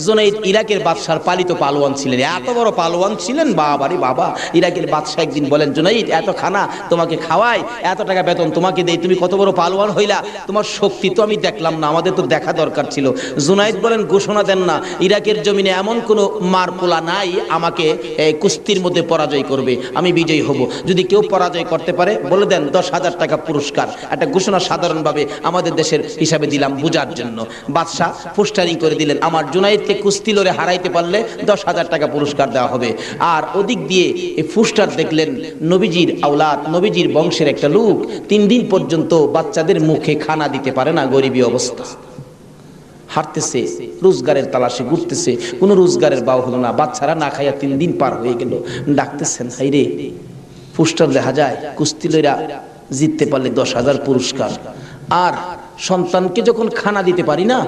জুনাইদ ইরাকের বাদশার পালিত পালোয়ান ছিলেন, এত বড় পালোয়ান ছিলেন, বাবারে বাবা। ইরাকের বাদশা একদিন বলেন, জুনাইদ এত খানা তোমাকে খাওয়াই, এত টাকা বেতন তোমাকে দেই, তুমি কত বড় পালোয়ান হইলা, তোমার শক্তি তো আমি দেখলাম না, আমাদের তো দেখা দরকার ছিল। জুনাইদ বলেন, ঘোষণা দেন না, ইরাকের জমিনে এমন কোনো মারপোলা নাই আমাকে কুস্তির মধ্যে পরাজয় করবে, আমি বিজয়ী হব। যদি কেউ পরাজয় করতে পারে বলে দেন 10,000 টাকা পুরস্কার। একটা ঘোষণা সাধারণভাবে আমাদের দেশের হিসাবে দিলাম বুঝার জন্য। বাদশাহ পোস্টারিং করে দিলেন, আমার জুনাইদকে কুস্তি লড়ে হারাইতে পারলে 10,000 টাকা পুরস্কার দেওয়া হবে। আর ওদিক দিয়ে এই পোস্টার দেখলেন নবীজির আওলাদ, নবীজির বংশের একটা লোক 3 দিন পর্যন্ত বাচ্চাদের মুখে খানা দিতে পারে না, গরিবী অবস্থা, হাঁটতেছে, রোজগারের তালাশে ঘুরতেছে, কোনো রোজগারের বাও হলো না, বাচ্চারা না খাইয়া 3 দিন পার হয়ে গেল। ডাকতেছেন, হাইরে পোস্টার দেখা যায় কুস্তি লইরা জিততে পারলে 10,000 পুরস্কার, আর সন্তানকে যখন খানা দিতে পারি না,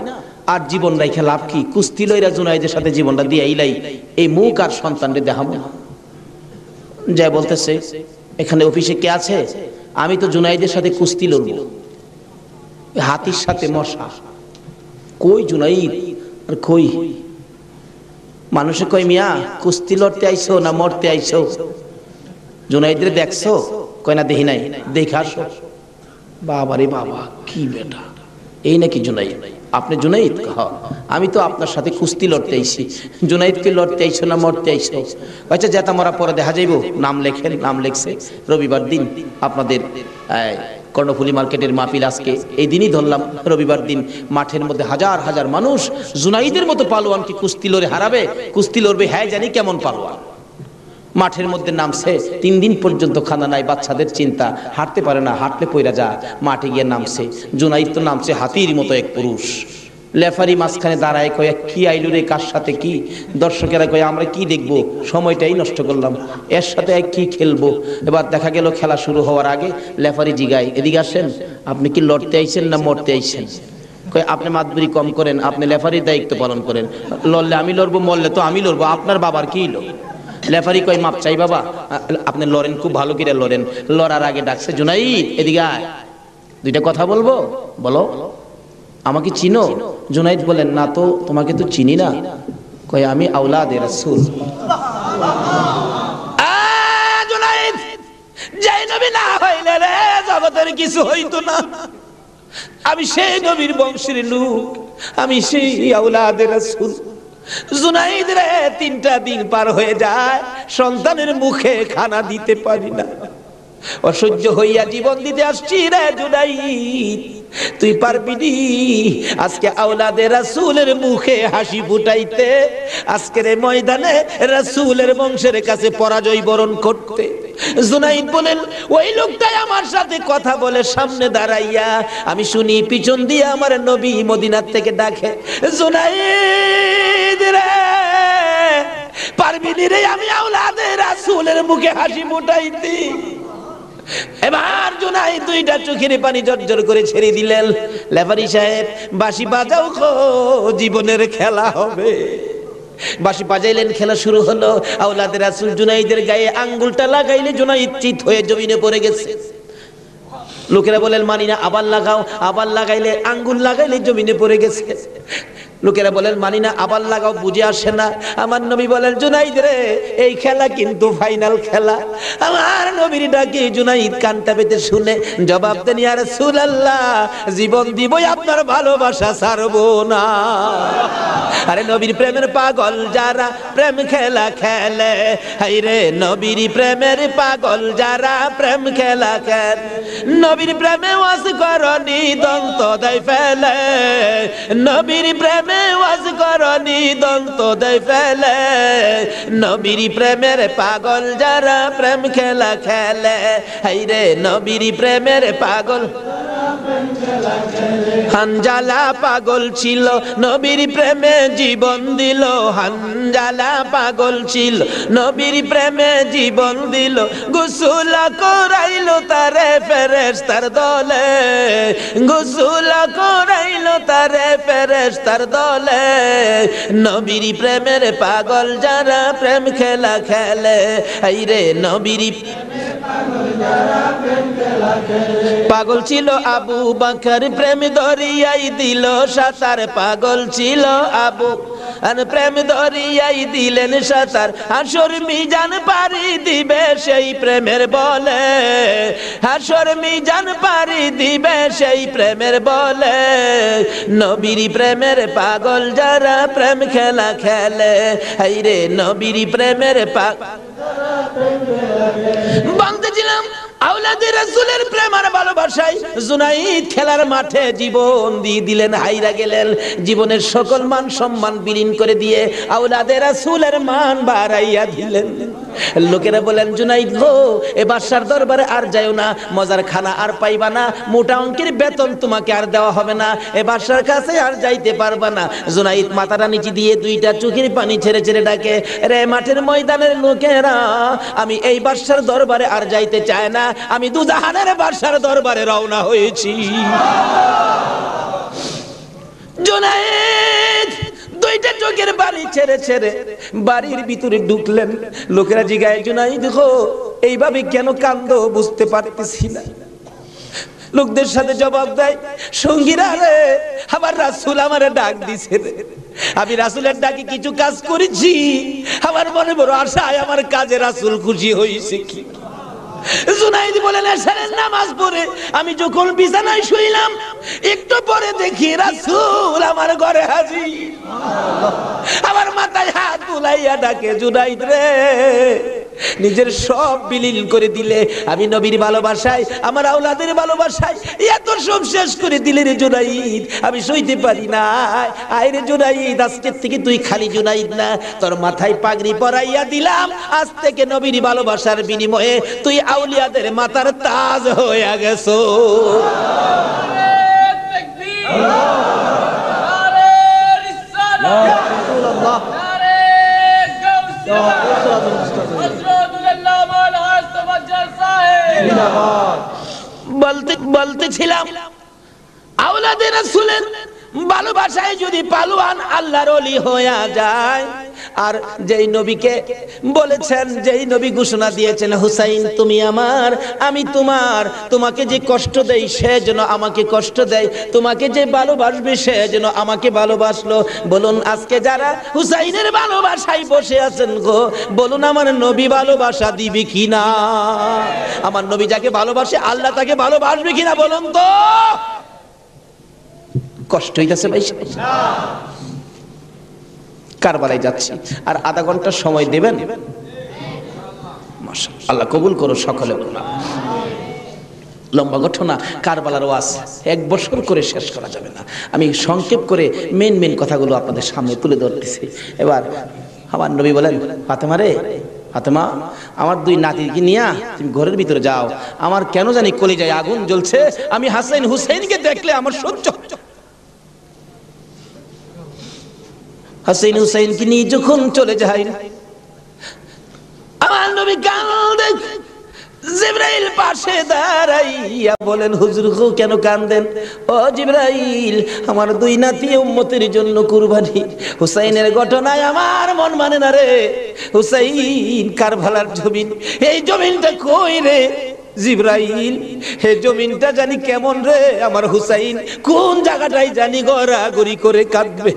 আর জীবন রাইখা লাভ কি? কুস্তি লইরা জুনাইদের সাথে জীবনটা দিয়ে আইলাই, এই মুখ আর সন্তানরে দেখাবো না। যাই বলতেছে, এখানে অফিসে কে আছে? আমি তো জুনাইদের সাথে কুস্তি লড়ব, হাতির সাথে মশা। কই জুনাইদ? আর কই? মানুষে কই, মিয়া কুস্তি লড়তে আইছো না মরতে আইছো? জুনাইদরে দেখছো? কয় না দেখি নাই। দেখে আসো। বাবারে বাবা, কি বেটা, এই নাকি জুনাইদ? আপনি জুনাইদ? হ্যাঁ, আমি তো আপনার সাথে কুস্তি লড়তে আইছি। জুনাইদকে লড়তে আইছো না মরতে আইছো? আচ্ছা, যেটা মরা পরে দেখা যাইব, নাম লেখেন। নাম লেখছে, রবিবার দিন আপনাদের কর্ণফুলী মার্কেটের মাহফিল আজকে এই দিনই ধরলাম, রবিবার দিন মাঠের মধ্যে হাজার হাজার মানুষ জুনাইদের মতো পালোয়ানকে কুস্তি লড়ে হারাবে, কুস্তি লড়বে। হ্যাঁ জানি কেমন পালোয়ান। মাঠের মধ্যে নামছে, 3 দিন পর্যন্ত খানা নাই, বাচ্চাদের চিন্তা, হাঁটতে পারে না, হাঁটলে পয়রা যা। মাঠে গিয়ে নামছে, জুনাইদ তো নামছে হাতির মতো এক পুরুষ। লেফারি মাঝখানে দাঁড়ায়, কয় কি আইলু রে, কার সাথে কি? দর্শকেরা কয় আমরা কি দেখবো, সময়টাই নষ্ট করলাম, এর সাথে কি খেলবো। এবার দেখা গেল খেলা শুরু হওয়ার আগে লেফারি জিগায়, এদিকে আসেন, আপনি কি লড়তে আইছেন না মরতে আইছেন? কয় আপনি মাতবরি কম করেন, আপনি লেফারির দায়িত্ব পালন করেন। লড়লে আমি লড়বো, মরলে তো আমি লড়বো, আপনার বাবার কি লো? লেফারি কয় মাপ চাই বাবা, আপনি লড়েন, খুব ভালো করে লড়েন। লড়ার আগে ডাকছে, জুনাইদ এদিকে আয়, 2টা কথা বলবো, বলো। আমাকে চিনো? জুনাইদ বলেন, না তো, তোমাকে তো চিনি না। কয় আমি আওলাদে রাসূল। জুনাইদ, যেই নবী না হইলে রে জগতের কিছু হইতো না। আমি সেই নবীর বংশের লোক, আমি সেই আওলাদে রাসূল। জুনাইদ রে 3টা দিন পার হয়ে যায়, সন্তানের মুখে খানা দিতে পারি না, অসহ্য হইয়া জীবন দিতে আসছি রে জুনাইদ। তুই পারবি নি আজকে আওলাদে রাসূলের মুখে হাসি ফুটাইতে, আজকের এই ময়দানে রাসূলের বংশের কাছে পরাজয় বরণ করতে? জুনাইদ বলেন, ওই লোকটাই আমার সাথে কথা বলে সামনে দাঁড়াইয়া, আমি শুনি পিছন দিয়ে আমার নবী মদিনার থেকে ডাকে, জুনাইদ রে পারবি নি রে আমি আওলাদে রাসূলের মুখে হাসি ফুটাইতে? এবার জুনাইদ 2টা চোখের পানি জর্জর করে ছেড়ে দিলেন। লেফারি সাহেব, বাঁশি বাজাও, জীবনের খেলা হবে। বাঁশি বাজাইলেন, খেলা শুরু হলো। আওলাদে রাসূল জুনাইদের গায়ে আঙ্গুলটা লাগাইলে জুনাইদ চিত হয়ে জমিনে পড়ে গেছে। লোকেরা বলেন মানি না, আবার লাগাও। আবার লাগাইলে, আঙ্গুল লাগাইলে জমিনে পড়ে গেছে। লোকেরা বলেন মানি না, আবার লাগাও, বুঝে আসে না। আমার নবী বলেন, জুনাইদ রে এই খেলা কিন্তু ফাইনাল খেলা। আমার নবীর ডাকে জুনাইদ কানটা পেতে শুনে জবাব দেন, ইয়া রাসূলুল্লাহ, জীবন দিবই, আপনার ভালোবাসা ছাড়বো না। আরে নবীর প্রেমের পাগল যারা প্রেম খেলা খেলে, হাইরে নবীর প্রেমের পাগল যারা প্রেম খেলা খেলে, নবীর প্রেমে ওয়াজ করনি দন্ত দেয় ফেলে, নবীর প্রেমে ওয়াজ করনি দন্ত দেয় ফেলে, নবীর প্রেমের পাগল যারা প্রেম খেলা খেলে, হাইরে নবীর প্রেমের পাগল। হানজালা পাগল ছিল, নবীর প্রেমে জীবন দিল। হানজালা পাগল ছিল, নবীর প্রেমে জীবন দিল। গোসল করাইলো তারে ফেরেশতার দলে, গোসল করাইলো তারে ফেরেশতার দলে, নবীর প্রেমের পাগল যারা প্রেম খেলা খেলে, আইরে নবীর পাগল ছিল আবু বকর, প্রেম দরিয়াই দিল সাঁতার। পাগল ছিল আবু আর প্রেম দরিয়াই দিলেন সাঁতার, হাসর মিজান পারি দিবে সেই প্রেমের বলে, হাসর মিজান পারি দিবে সেই প্রেমের বলে। নবীর প্রেমের পাগল যারা প্রেম খেলা খেলে, হাইরে নবীর প্রেমের বলতেছিলাম আওলাদে রাসূলের প্রেম আর ভালোবাসায় জুনাইদ খেলার মাঠে জীবন দিয়ে দিলেন, হাইরা গেলেন। জীবনের সকল মান সম্মান বিলীন করে দিয়ে আওলাদে রাসূলের মান বাড়াইয়া দিলেন। লোকেরা বলেন, জুনাইদ গো, এ বাদশার দরবারে আর যাইও না, মজার খানা আর পাইবা না, মোটা অঙ্কের বেতন তোমাকে আর দেওয়া হবে না, এ বাদশার কাছে আর যাইতে পারবা না। জুনাইদ মাথাটা নিচে দিয়ে দুইটা চোখের পানি ছেড়ে ছেড়ে ডাকে, রে মাঠের ময়দানের লোকেরা, আমি এই বাদশার দরবারে আর যাইতে চাই না, আমি দুজাহানের বাদশার দরবারে রওনা হয়েছি। জুনাইদ দুইটা চোখের পানি ছেড়ে ছেড়ে বাড়ির ভিতরে ঢুকলেন। লোকেরা জিগায়, জুনাইদ গো, এইভাবে কেন কান্দো বুঝতে পারতেছি না। লোকদের সাথে জবাব দেয়, সঙ্গীরা রে, আমার রাসূল আমারে ডাক দিছে রে, আমি রাসূলের ডাকে কিছু কাজ করেছি, আমার মনে বড় আশায় আমার কাজে রাসূল খুশি হয়েছে কি। জুনাইদ বলেন, এশারের নামাজ পড়ে আমি যখন বিছানায় শুইলাম, একটু পরে দেখি রাসূল আমার ঘরে হাজির, আমার মাথায় হাত বুলাইয়া ডাকে, জুনাইদ রে, নিজের সব বিলীন করে দিলে, আমি নবীর ভালোবাসায়, আমার আওলাদের ভালোবাসায় এত সব শেষ করে দিলে রে জুনাইদ, আমি সইতে পারি না। আয় রে জুনাইদ, আজকের থেকে তুই খালি জুনাইদ না, তোর মাথায় পাগড়ি পরাইয়া দিলাম, আজ থেকে নবীর ভালোবাসার বিনিময়ে তুই আউলিয়াদের মাথার তাজ হয়ে গেছো। বলতেছিলাম আওলাদে রাসূলের ভালোবাসায় যদি পালোয়ান আল্লাহর ওলি হয়ে যায়, আর যেই নবীকে বলেছেন, যেই নবী ঘোষণা দিয়েছেন, হুসাইন তুমি আমার, আমি তোমার, তোমাকে যে কষ্ট দেই সে যেন আমাকে কষ্ট দেয়, তোমাকে যে ভালোবাসবে সে যেন আমাকে ভালোবাসলো। বলুন আজকে যারা হুসাইনের ভালোবাসায় বসে আছেন গো, বলুন আমার নবী ভালোবাসা দিবে কিনা? আমার নবী যাকে ভালোবাসে আল্লাহ তাকে ভালোবাসবে কিনা বলুন তো? কষ্ট হইতেছে ভাই, কারবালায় যাচ্ছি, আর আধা ঘন্টা সময় দেবেন? মাশাআল্লাহ, আল্লাহ কবুল করো সকলে। লম্বা ঘটনা, কারবালার ওয়াজ 1 বছর করে শেষ করা যাবে না, আমি সংক্ষেপ করে মেন কথাগুলো আপনাদের সামনে তুলে ধরতেছি। এবার আমার নবী বলেন, ফাতেমা রে, ফাতেমা, আমার 2 নাতিকে নিয়ে তুমি ঘরের ভিতরে যাও, আমার কেন জানি কলিজায় আগুন জ্বলছে, আমি হাসান হুসাইনকে দেখলে আমার সহ্য। হাসান হুসাইনকে নিয়ে যখন চলে যায়, আমার নবী কাঁদে। জিবরাইল পাশে দাঁড়াইয়া বলেন, হুজুর গো কেন কাঁদেন? ও জিবরাইল, আমার 2 নাতি উম্মতের জন্য কুরবানি, হুসাইনের ঘটনায় আমার মন মানে না রে। হুসাইন কারবালার জমিন, এই জমিনটা কই রে জিবরাইল? হে জমিনটা জানি কেমন রে, আমার হুসাইন কোন জায়গাটায় জানি গড়াগড়ি করে কাঁদবে।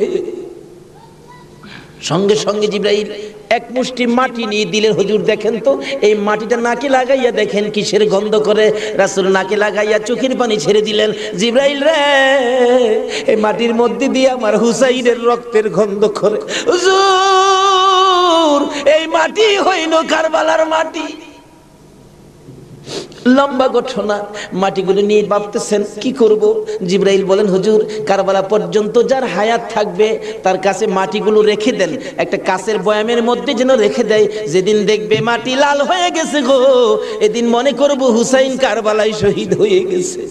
সঙ্গে সঙ্গে জিবরাইল 1 মুষ্টি মাটি নিয়ে দিলেন, হুজুর দেখেন তো, এই মাটিটা নাকে লাগাইয়া দেখেন কিসের গন্ধ করে। রাসূল নাকে লাগাইয়া চোখের পানি ছেড়ে দিলেন, জিবরাইল রে, এই মাটির মধ্যে দিয়ে আমার হুসাইনের রক্তের গন্ধ করে। হুজুর, এই মাটি হইল কারবালার মাটি। লম্বা ঘটনা, মাটিগুলো নিয়ে ভাবতেছেন কি করব। জিবরাইল বলেন, হুজুর কারবালা পর্যন্ত যার হায়াত থাকবে তার কাছে মাটিগুলো রেখে দেন, একটা কাচের বয়ামের মধ্যে যেন রেখে দেয়, যেদিন দেখবে মাটি লাল হয়ে গেছে গো, এদিন মনে করব হুসাইন কারবালায় শহীদ হয়ে গেছে।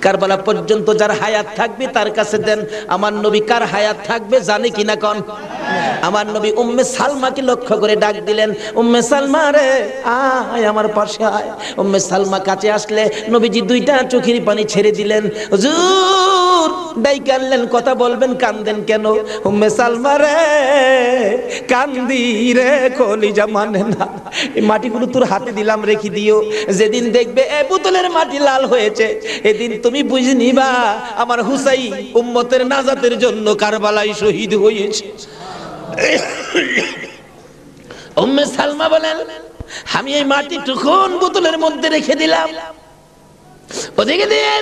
কারবালা পর্যন্ত যার হায়াত থাকবে তার কাছে দেন। আমার নবী কার হায়াত থাকবে জানে কিনা কোন? আমার নবী উম্মে সালমাকে লক্ষ্য করে ডাক দিলেন, উম্মে সালমা রে, আয় আমার পাশে আয়। উম্মে সালমা কাছে আসলে নবীজি 2টা চোখের পানি ছেড়ে দিলেন, হুজুর হুজুর ডাইকে আনলেন, কথা বলবেন, কান্দেন কেন? উম্মে সালমা রে কান্দি রে, কলিজা মানে না, এই মাটিগুলো তোর হাতে দিলাম, রেখে দিও, যেদিন দেখবে এই বোতলের মাটি লাল হয়েছে, এদিন তুমি বুঝে নিবা আমার হুসাইন উম্মতের নাজাতের জন্য কারবালায় শহীদ হয়েছে। উম্মে সালমা বলেন, আমি এই মাটি টুকুন বোতলের মধ্যে রেখে দিলাম, ওদিকে দিয়ে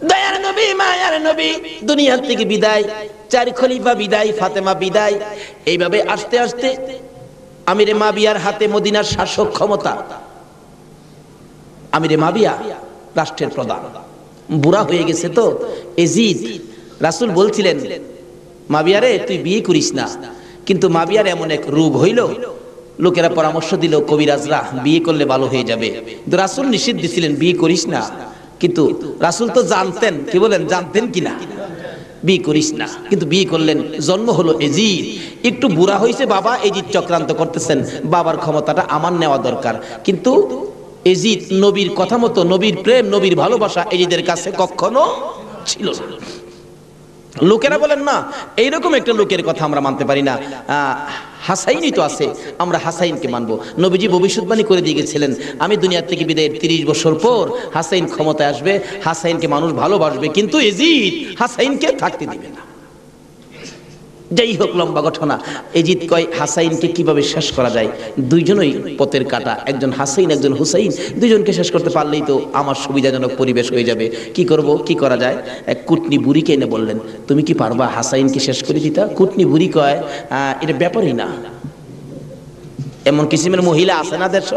দয়ার নবী মায়ার নবী দুনিয়ার থেকে বিদায়, চার খলিফা বিদায়, ফাতেমা বিদায়, এইভাবে আস্তে আস্তে আমিরে মাবিয়ার হাতে মদিনার শাসক ক্ষমতা। আমিরে মাবিয়া রাষ্ট্রের প্রধান, বুড়া হয়ে গেছে তো এজিদ। রাসূল বলছিলেন, মাবিয়ারে তুই বিয়ে করিস না, কিন্তু মাবিয়ার এমন এক রোগ হইল, লোকেরা পরামর্শ দিল কবিরাজরা বিয়ে করলে ভালো হয়ে যাবে, কিন্তু রাসূল নিষেধ দিছিলেন বিয়ে করিস না। কিন্তু রাসূল তো জানতেন, কি বলেন, জানতেন কিনা, বিয়ে করিস না, কিন্তু বিয়ে করলেন। জন্ম হলো এজিদ। একটু বুড়া হয়েছে বাবা, এজিদ চক্রান্ত করতেছেন, বাবার ক্ষমতাটা আমার নেওয়া দরকার। কিন্তু এজিদ নবীর কথা মতো, নবীর প্রেম, নবীর ভালোবাসা এজিদের কাছে কখনো ছিল না। লোকেরা বলেন না, এইরকম একটা লোকের কথা আমরা মানতে পারি না, হাসাইনই তো আছে, আমরা হাসাইনকে মানবো। নবীজি ভবিষ্যৎবাণী করে দিয়ে গেছিলেন, আমি দুনিয়া থেকে বিদায়ের 30 বছর পর হাসাইন ক্ষমতায় আসবে, হাসাইনকে মানুষ ভালোবাসবে, কিন্তু এজিদ হাসাইনকে থাকতে দিবে না। যাই হোক, লম্বা ঘটনা। এজিদ কয় হাসাইনকে কিভাবে শেষ করা যায়, দুইজনই পথের কাটা, একজন হাসাইন একজন হুসাইন, দুইজনকে শেষ করতে পারলেই তো আমার সুবিধাজনক পরিবেশ হয়ে যাবে। কি করব, কি করা যায়? এক কুটনি বুড়িকে এনে বললেন, তুমি কি পারবা হাসাইনকে শেষ করে দিতা? কুটনি বুড়ি কয়, এটা ব্যাপারই না। এমন কিসিমের মহিলা আছে না দেশ,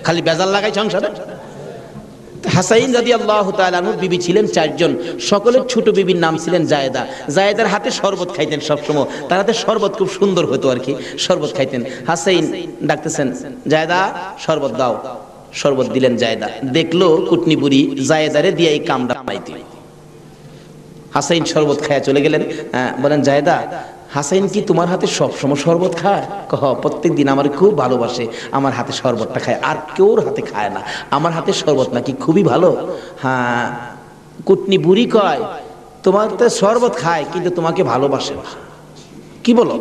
খালি বেজাল লাগাই সংসারে। হাসাইন রাদিয়াল্লাহু তাআলা আনহু বিবি ছিলেন 4 জন, সকলের ছোট বিবির নাম ছিলেন জায়েদা। জায়েদার হাতে শরবত খাইতেন সবসময়, তার হাতে শরবত খুব সুন্দর হতো আর কি, শরবত খাইতেন। হাসাইন ডাকতেছেন, জায়েদা শরবত দাও, শরবত দিলেন জায়েদা। দেখলো কুটনি বুড়ি জায়েদারে দিয়ে এই কামটা পাইতে। হাসাইন শরবত খায়া চলে গেলেন, বলেন জায়েদা, হাসাইন কি তোমার হাতে সবসময় শরবত খায়? কহ, প্রত্যেক দিন আমার খুব ভালোবাসে, আমার হাতে শরবতটা খায়, আর কেউর হাতে খায় না, আমার হাতে শরবত নাকি খুবই ভালো। হ্যাঁ। কুটনি বুড়ি কয়, তোমার তো শরবত খায় কিন্তু তোমাকে ভালোবাসে না। কি বলো?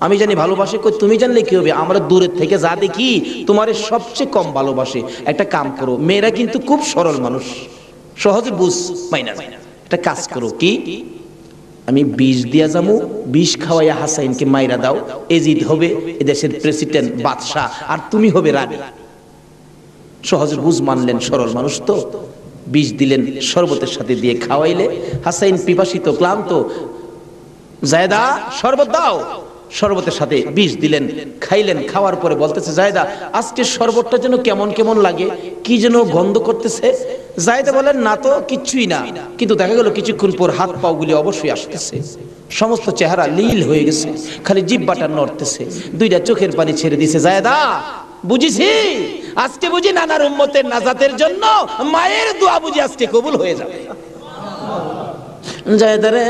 আমি জানি ভালোবাসে, কই তুমি জানলে কি হবে, আমরা দূরের থেকে যা দেখি তোমারে সবচেয়ে কম ভালোবাসে। একটা কাম করো, মেয়েরা কিন্তু খুব সরল মানুষ, সহজে বুঝ পাই না, একটা কাজ করো, কি আমি বিষ দিয়া যাবো, বিষ খাওয়াইয়া হাসাইনকে মাইরা দাও, এজিদ হবে এদেশের প্রেসিডেন্ট বাদশাহ, আর তুমি হবে রানী। সহজে বুঝ মানলেন, সরল মানুষ তো। বিষ দিলেন, শরবতের সাথে দিয়ে খাওয়াইলে হাসাইন পিপাসিত ক্লান্ত, জায়েদা শরবত দাও, শরবতের সাথে বিষ দিলেন, খাইলেন। খাওয়ার পরে বলতেছে, জায়েদা আজকে শরবতটা যেন কেমন কেমন লাগে, কি যেন গন্ধ করতেছে। জায়েদা বলেন, না তো কিচ্ছুই না, কিন্তু দেখা গেল কিছুক্ষণ পর হাত পাও গুলি অবশ্যই আসতেছে, সমস্ত চেহারা লীল হয়ে গেছে, খালি জিহ্বাটা নড়তেছে, দুইটা চোখের পানি ছেড়ে দিছে। জায়েদা বুঝিছি, আজকে বুঝি নানার উম্মতের নাজাতের জন্য মায়ের দোয়া বুঝি আজকে কবুল হয়ে যাবে। জায়েদারে,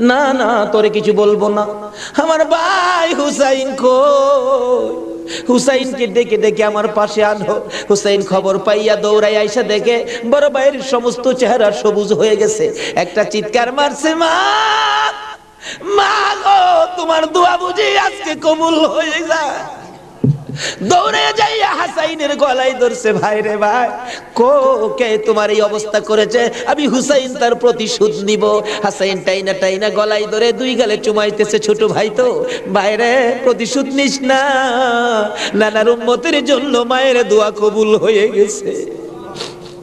না না তোরে কিছু বলবো না, আমার ভাই হুসাইন কই? হুসাইনকে ডেকে ডেকে আমার পাশে আনো। হুসাইন খবর পাইয়া দৌড়াই আইসা দেখে বড় ভাইয়ের সমস্ত চেহারা সবুজ হয়ে গেছে। একটা চিৎকার মারছে, মা মা গো, তোমার দোয়া বুঝি আজকে কবুল হয়ে যায়। দৌড়ে যাইয়া হাসাইনের গলায় ধরছে, ভাই রে ভাই, কে তোমার এই অবস্থা করেছে? আমি হুসাইন তার প্রতিশোধ নিব। হাসাইন টাইনা টাইনা গলায় ধরে দুই গালে চুমাইতেছে, ছোট ভাই তো, ভাইরে প্রতিশোধ নিস না, নানার উম্মতের জন্য মায়ের দোয়া কবুল হয়ে গেছে।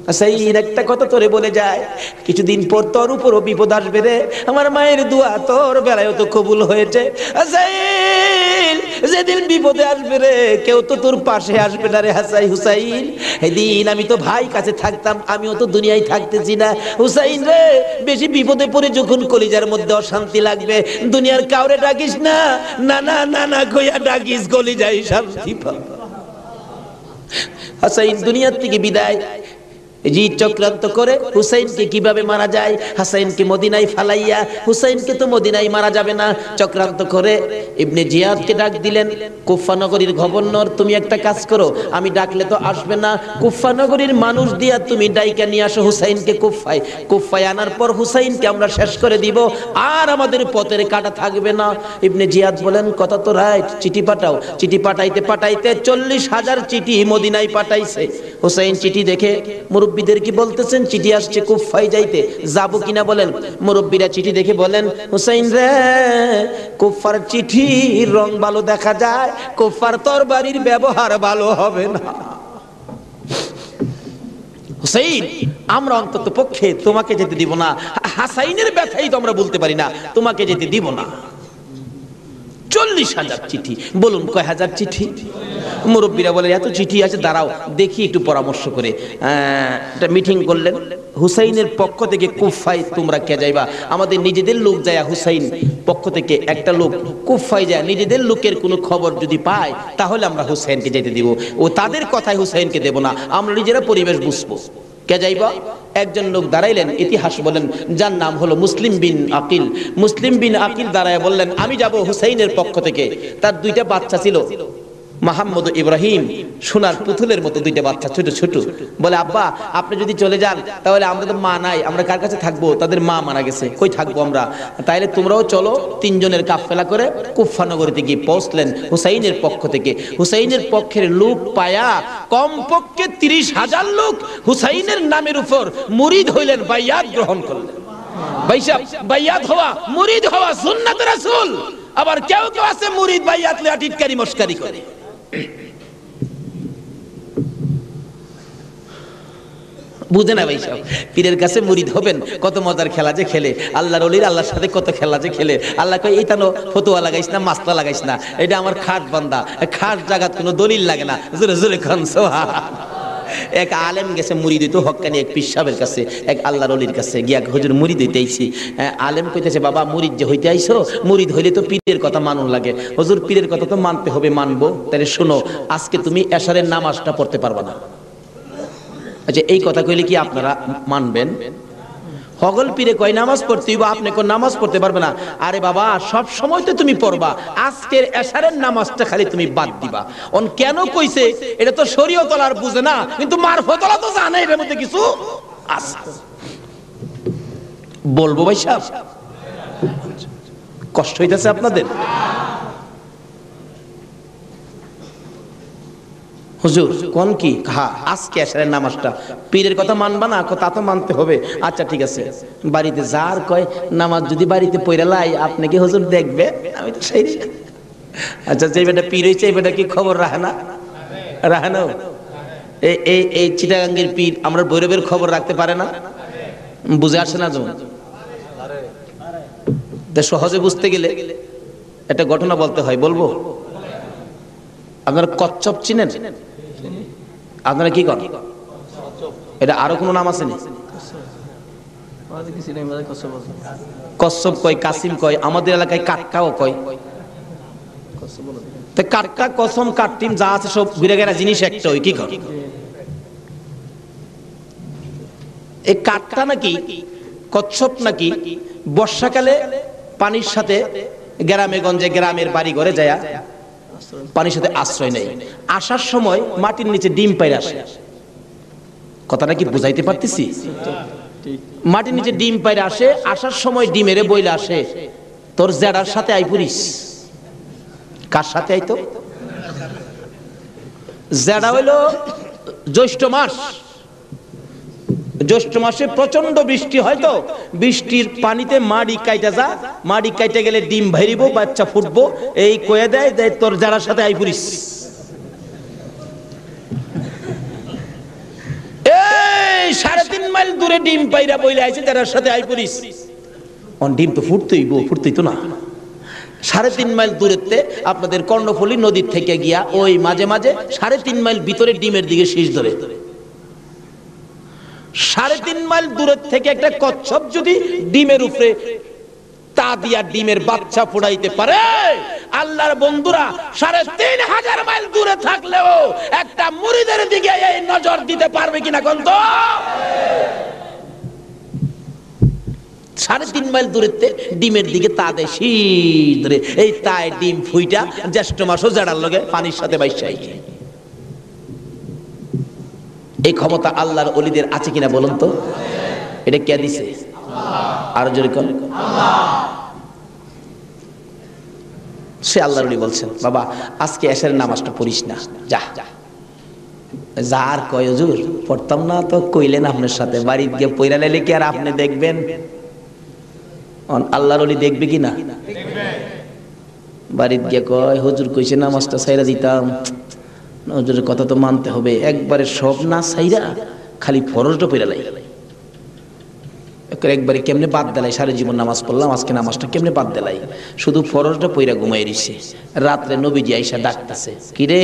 হাসাইন একটা কথা তোরে বলে যায়, কিছুদিন পর তোর উপরও বিপদ আসবে রে, আমার মায়ের দোয়া তোর বেলায় তো কবুল হয়েছে। হাসাইন যেদিন বিপদে আসবে রে, কেউ তো তোর পাশে আসবে না রে হুসাইন। এদিন আমি তো ভাই কাছে থাকতাম, আমিও তো দুনিয়ায় থাকতেছি না। হুসাইন রে, বেশি বিপদে পড়ে যখন কলিজার মধ্যে অশান্তি লাগবে, দুনিয়ার কাউরে ডাকিস না, নানা নানা কইয়া ডাকিস, কলিজায় শান্তি পাবে। হাসাইন দুনিয়ার থেকে বিদায়, জি চক্রান্ত করে হুসাইনকে কিভাবে মারা যায়, হাসাইনকে মদিনায় ফালাইয়া, হুসাইনকে তো মদিনায় মারা যাবে না, চক্রান্ত করে ইবনে জিয়াদকে ডাক দিলেন। কুফা নগরীর গভর্নর, তুমি একটা কাজ করো, আমি ডাকলে তো আসবে না, কুফা নগরীর মানুষ দিয়া তুমি ডাইকা নিয়ে আসো হুসাইনকে কুফায়। কুফায় আনার পর হুসাইনকে আমরা শেষ করে দিব, আর আমাদের পথের কাটা থাকবে না। ইবনে জিয়াদ বলেন কথা তো রাইট, চিঠি পাঠাও। চিঠি পাঠাইতে পাঠাইতে 40,000 চিঠি মদিনায় পাঠাইছে। হুসাইন চিঠি দেখে মুরব্বীদের কি বলতেছেন, চিঠি আসছে কুফায় যাইতে, যাবো কিনা বলেন। মুরব্বীরা চিঠি দেখে বলেন, হুসাইন রে, কুফার চিঠির রং ভালো দেখা যায়, কুফার তরবারির ব্যবহার ভালো হবে না। হুসাইন, আমরা অন্তত পক্ষে তোমাকে যেতে দিব না, হাসাইনের ব্যথাই তো আমরা বলতে পারি না, তোমাকে যেতে দিব না। 40,000 চিঠি, বলুন কয় হাজার চিঠি? মুরব্বীরা বলে এত চিঠি আছে, দাঁড়াও দেখি একটু পরামর্শ করে। একটা মিটিং করলেন, হুসাইনের পক্ষ থেকে কুফায় তোমরা কে যাইবা? আমাদের নিজেদের লোক যায়, হুসাইন পক্ষ থেকে একটা লোক কুফায় যায়, নিজেদের লোকের কোনো খবর যদি পায় তাহলে আমরা হুসাইনকে যেতে দিব, ও তাদের কথায় হুসাইনকে দেব না, আমরা নিজেরা পরিবেশ বুঝবো। কে যাইবা? একজন লোক দাঁড়াইলেন, ইতিহাস বলেন, যার নাম হলো মুসলিম বিন আকিল। মুসলিম বিন আকিল দাঁড়ায় বললেন, আমি যাব হুসাইনের পক্ষ থেকে। তার 2টা বাচ্চা ছিল, মোহাম্মদ ইব্রাহিম, সোনার পুতুলের মতো 2টা বাচ্চা, ছোট ছোট। বলে, আব্বা আপনি যদি চলে যান তাহলে আমরা তো মা নাই, আমরা কার কাছে থাকবো? তাদের মা মারা গেছে, কই থাকবো আমরা? তাইলে তোমরাও চলো। 3 জনের কাফেলা করে কুফা নগরীতে গিয়ে পৌঁছলেন হুসাইনের পক্ষ থেকে। হুসাইনের পক্ষের লোক পায়া কমপক্ষে 30,000 লোক হুসাইনের নামের উপর মুরিদ হইলেন, বাইয়াত গ্রহণ করলেন। বাইয়াত হওয়া, মুরিদ হওয়া সুন্নাত রাসূল। আবার কেউ কেউ আছে মুরিদ বাইয়াত লিয়া টিটকারি মস্কারি করে। বুঝে না ভাই সব, পীরের কাছে মুরিদ হবেন, কত মজার খেলা যে খেলে, আল্লাহর ওলির আল্লাহর সাথে কত খেলা যে খেলে। আল্লাহ কয় এইটা নো ফতোয়া লাগাইস না, মাসলা লাগাইস না, এটা আমার খাট বান্দা, খাট জাগাত কোনো দলিল লাগে না। জোরে জোরে খান সুবহান। এক আলেম গেছে মুরিদ হইতো, হক্কানি এক পীর সাহেবের কাছে, এক আল্লাহর ওলির কাছে গিয়া, হুজুর মুরিদ হইতে আইছি। আলেম কইতেছে, বাবা মুরিদ যে হইতে আইছো, মুরিদ হইলে তো পীরের কথা মানুন লাগে। হুজুর পীরের কথা তো মানতে হবে, মানবো। তাহলে শোনো, আজকে তুমি এশারের নামাজটা পড়তে পারবা না। আচ্ছা, এই কথা কইলে কি আপনারা মানবেন? হগল পীরে কয় নামাজ পড়তে হইব, আপনি কোন নামাজ পড়তে পারবে না। আরে বাবা, সব সময় তো তুমি পড়বা, আজকের এশারের নামাজটা খালি তুমি বাদ দিবা। অন কেন কইছে? এটা তো শরীয়ত আর বুঝে না, কিন্তু মারফতলা তো জানে এর মধ্যে কিছু আছে। বলবো ভাই সাহেব, কষ্ট হইতেছে আপনাদের? হুজুর কোন কি? হ্যাঁ, আজকে এশারের নামাজটা পীরের কথা মানবা না? তা তো মানতে হবে। আচ্ছা ঠিক আছে, বাড়িতে যার কয় নামাজ যদি বাড়িতে পড়ে লাই, আপনি কি হুজুর দেখবে? আমি তো সেই। আচ্ছা, যে বেটা পীর হইছে, এই বেটা কি খবর রাখে না? রাখে না? এই চিটাগাঙ্গের পীর আমরা ভৈরবের খবর রাখতে পারে না? বুঝে আসে না? যেমন সহজে বুঝতে গেলে একটা ঘটনা বলতে হয়, বলবো? আপনারা কচ্ছপ চিনেন? আপনারা কি করেন? এটা আরো কোনো নাম আছে? কচ্ছপ কয়, কাসিম কয়, আমাদের এলাকায় কাটকাও কয়। কাটকা, কসম, কাটটিম যা আছে সব ঘুরে গেরা জিনিস একটা, ওই কি কর? এই কাটকা নাকি কচ্ছপ নাকি বর্ষাকালে পানির সাথে গ্রামে গঞ্জে, গ্রামের বাড়ি ঘরে যায়, পানির সাথে আশ্রয় নেই। আসার সময় মাটির নিচে ডিম পাইরে আসে। কথাটা কি বুঝাইতে পারতেছি? মাটির নিচে ডিম পাইরে আসে, আসার সময় ডিমেরে বইলে আসে, তোর জেডার সাথে আই পুরিস। কার সাথে আইতো? জেডা হইল জ্যৈষ্ঠ মাস। জ্যৈষ্ঠ মাসে প্রচন্ড বৃষ্টি হয়, তো বৃষ্টির পানিতে মাড়ি কাইটা যা, মাড়ি কাইটা গেলে ডিম ভাইরিব, বাচ্চা ফুটবো, এই কয়ে দেয় তোর যারার সাথে আই পুরিস। এই 3.5 মাইল দূরে ডিম পাইরা বইলে আইছে, যারার সাথে আই পুরিস। অন ডিম তো ফুটতেই তো না। 3.5 মাইল দূরেতে আপনাদের কর্ণফুলী নদীর থেকে গিয়া ওই মাঝে মাঝে 3.5 মাইল ভিতরে ডিমের দিকে শীষ ধরে। 3.5 মাইল দূরের থেকে একটা কচ্ছপ যদি ডিমের উপরে তা দিয়া ডিমের বাচ্চা ফোড়াইতে পারে, আল্লাহর বন্ধুরা ৩,৫০০ মাইল দূরে থাকলেও একটা মুরিদের দিকে এই নজর দিতে পারবে কিনা কোন তো? ৩.৫ মাইল দূরেতে ডিমের দিকে তা দেয় শীত ধরে, এই তাই ডিম ফুইটা জ্যৈষ্ঠ মাসও জাড়ার লগে পানির সাথে বাইসাই। এই ক্ষমতা আল্লাহর ওলিদের আছে কিনা বলুন তো? এটা কে দিছে? আর জোরে কোন? সে আল্লাহর ওলি বলছেন, বাবা আজকে এশারের নামাজটা পড়িস না, যা যা। যার কয় হুজুর পড়তাম না তো কইলেন আপনার সাথে, বাড়িতে গিয়ে পয়রা লাইলে কি আর আপনি দেখবেন? আল্লাহর ওলি দেখবে কি না? বাড়িতে গিয়ে কয় হুজুর কইছে নামাজটা ছাইরা দিতাম, হুজুরের কথা তো মানতে হবে, একবারে সব না ছাইরা খালি ফরজটা পয়রা লাই, একবারে কেমনে বাদ দিলাই, সারা জীবন নামাজ পড়লাম, আজকে নামাজটা কেমনে বাদ দিলাই, শুধু ফরজটা পয়রা ঘুমাই রইছে। রাত্রে নবীজি আইসা ডাকতেছে, কি রে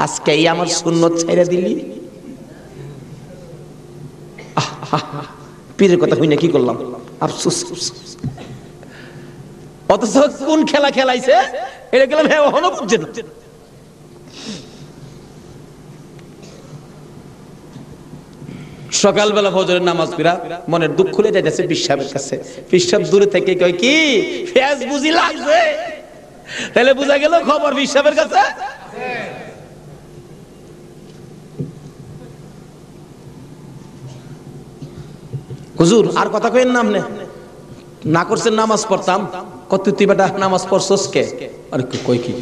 আজকে এই আমার সুন্নত ছাইরা দিলি? পীরের কথা হই না কি করলাম, আফসোস। অথচ কোন খেলা খেলাইছে এটা গেলাম এখনো বুঝছে না। সকালবেলা ফজরের নামাজ পড়া মনের দুঃখ খুলে যাইতেছে পিসাবের কাছে, পিসাব দূরে থেকে কয় কি ফেজ বুঝি লাগছে, তাহলে বুঝা গেল খবর পিসাবের কাছে। হুজুর আর কথা কইেন না, আপনি না করছেন নামাজ পড়তাম, কত তুই বেটা নামাজ পড়ছস কে? আর কই কি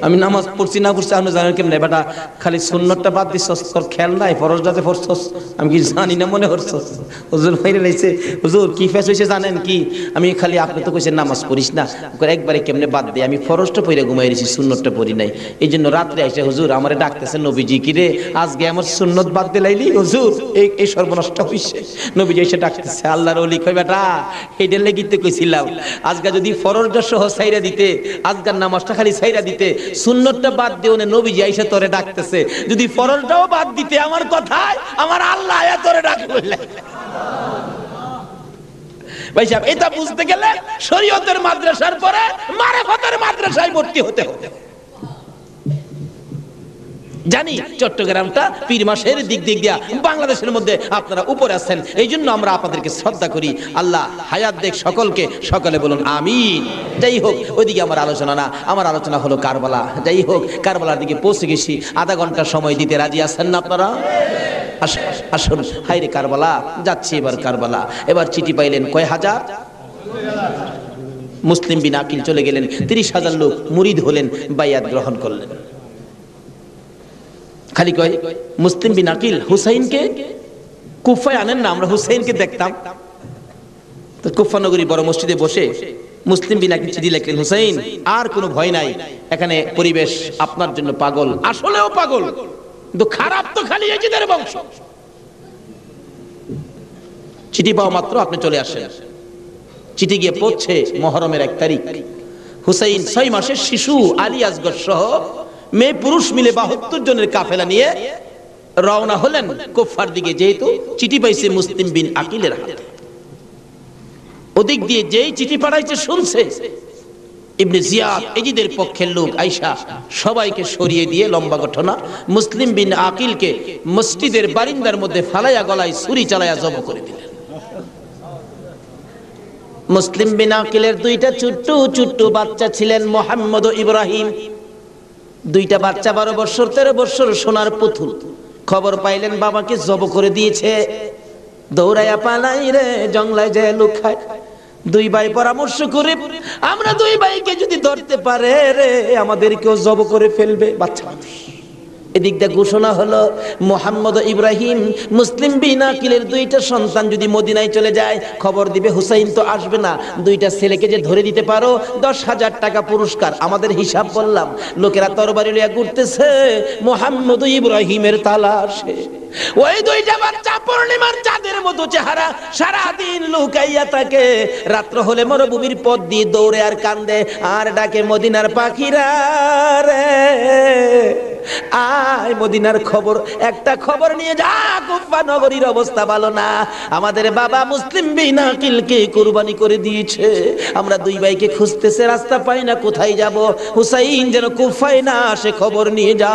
আমি নামাজ পড়ছি না পড়ছি আপনি জানেন কেমনে? বেটা খালি সুন্নতটা বাদ দিছস, তোর খেয়াল নাই ফরজটাতে পড়ছস, আমি কি জানি না মনে করছস? হুজুর বাইরে লাইছে, হুজুর কি ফেস হইছে জানেন কি? আমি খালি আপনি তো কইছেন নামাজ পড়িস না, একবারে কেমনে বাদ দে, আমি ফরজটা পড়ে ঘুমাই রইছি, সুন্নতটা পড়ি নাই, এই জন্য রাত্রে আইসা হুজুর আমারে ডাকতেছে নবীজি, কি রে আজকে আমার সুন্নত বাদ দিলাইলি? হুজুর এই সর্বনষ্ট হইছে। নবীজি এসে ডাকতেছে, আল্লাহর ওলি কই বেটা এইটার লেগিতে কইছিলাম আজকে যদি ফরজটা সহ ছাইরা দিতে, আজকের নামাজটা খালি ছাইরা দিতে, সুন্নতটা বাদ দিও না, নবীজি আইসা তোরে ডাকতেছে, যদি ফরজটাও বাদ দিতে আমার কথায় আমার আল্লাহ আয়া তোরে ডাকবে। ভাই সাহেব এটা বুঝতে গেলে শরীয়তের মাদ্রাসার পরে মারিফতের মাদ্রাসায় ভর্তি হতে হবে। জানি চট্টগ্রামটা পীর মাসের দিক দিয়া বাংলাদেশের মধ্যে আপনারা উপরে আছেন, এই জন্য আমরা আপনাদেরকে শ্রদ্ধা করি। আল্লাহ হায়াত দেখ সকলকে, সকলে বলুন আমিন। যাই হোক ওইদিকে আমার আলোচনা না, আমার আলোচনা হলো কারবালা। যাই হোক কারবালার দিকে পৌঁছে গেছি, আধা ঘন্টা সময় দিতে রাজি আছেন না আপনারা? আসুন হাইরে কারবালা যাচ্ছি, এবার কারবালা। এবার চিঠি পাইলেন কয় হাজার? মুসলিম বিন আকিল চলে গেলেন, ৩০,০০০ লোক মুরিদ হলেন, বাইয়াত গ্রহণ করলেন। খালি কয় মুসলিম বিন আকিল হুসাইনকে কুফায় আনেন না, আমরা হুসাইনকে দেখতাম। তো কুফা নগরী বড় মসজিদে বসে মুসলিম বিন আকিল চিঠি লিখলেন, হুসাইন আর কোনো ভয় নাই, এখানে পরিবেশ আপনার জন্য পাগল, আসলেও পাগল, কিন্তু খারাপ তো খালি এজিদের বংশ। চিঠি পাওয়া মাত্র আপনি চলে আসেন। চিঠি গিয়ে পৌঁছে মুহররমের ১ তারিখ। হুসাইন ৬ মাসের শিশু আলী আসগর সহ মেয়ে পুরুষ মিলে ৭২ জনের কাফেলা নিয়ে রওনা হলেন কুফার দিকে, যেহেতু চিঠি পাইছে মুসলিম বিন আকিলের হাতে। ওদিক দিয়ে যেই চিঠি পাঠাইছে শুনছে ইবনে জিয়াদ এজিদের পক্ষের লোক আইসা সবাইকে সরিয়ে দিয়ে, লম্বা ঘটনা, মুসলিম বিন আকিলকে মসজিদের বারিন্দার মধ্যে ফালাইয়া গলায় ছুরি চালাইয়া জব করে দিলেন। মুসলিম বিন আকিলের ২টা ছোট্ট বাচ্চা ছিলেন, মোহাম্মদ ও ইব্রাহিম। ২টা বাচ্চা ১২ বছর ১৩ বছর সোনার পুতুল। খবর পাইলেন বাবাকে জব করে দিয়েছে, দৌড়াইয়া পালাই রে জঙ্গলায় যায় লুকায়। ২ ভাই পরামর্শ করে, আমরা ২ ভাইকে যদি ধরতে পারে রে আমাদেরকেও জব করে ফেলবে। বাচ্চা এদিক দিয়ে ঘোষণা হলো মোহাম্মদ ও ইব্রাহিম মুসলিম বিন আকিলের 2টা সন্তান যদি মদিনায় চলে যায় খবর দিবে, হুসাইন তো আসবে না, 2টা ছেলেকে যে ধরে দিতে পারো 10,000 টাকা পুরস্কার। আমাদের হিসাব বললাম, লোকেরা তরবারি লইয়া ঘুরতেছে মোহাম্মদ ও ইব্রাহিমের তালাশে। ওই 2টা বাচ্চা পূর্ণিমার চাঁদের মতো চেহারা, সারাদিন লুকাইয়া থাকে, রাত্র হলে মরুভূমির পথ দিয়ে দৌড়ে আর কান্দে আর ডাকে মদিনার পাখিরা রে। আয় মদিনার খবর, একটা খবর নিয়ে যা, কুফা নগরীর অবস্থা ভালো না। আমাদের বাবা মুসলিম বিন আকিলকে কুরবানি করে দিয়েছে, আমরা দুই ভাইকে খুঁজতেছে, রাস্তা পাই না, কোথায় যাব? হুসাইন যেন কুফায় না আসে, খবর নিয়ে যা।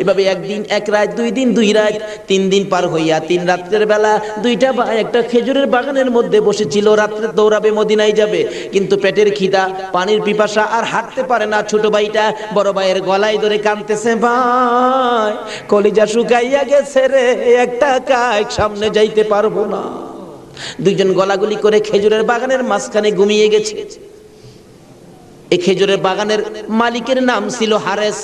এভাবে একদিন এক রাত, দুই দিন দুই রাত, 3 দিন পার হইয়া 3 রাত্রের বেলা দুইটা ভাই একটা খেজুরের বাগানের মধ্যে বসেছিল। রাত্রে দৌড়াবে, মদিনায় যাবে, কিন্তু পেটের খিদা, পানির পিপাসা, আর হাঁটতে পারে না। ছোট ভাইটা বড় ভাইয়ের গলায় ধরে কাঁদতেছে, ভাই কলিজা শুকাইয়া গেছে রে, একটা কাজ সামনে যাইতে পারবো না। দুইজন গলাগুলি করে খেজুরের বাগানের মাঝখানে ঘুমিয়ে গেছে। এই খেজুরের বাগানের মালিকের নাম ছিল হারেস।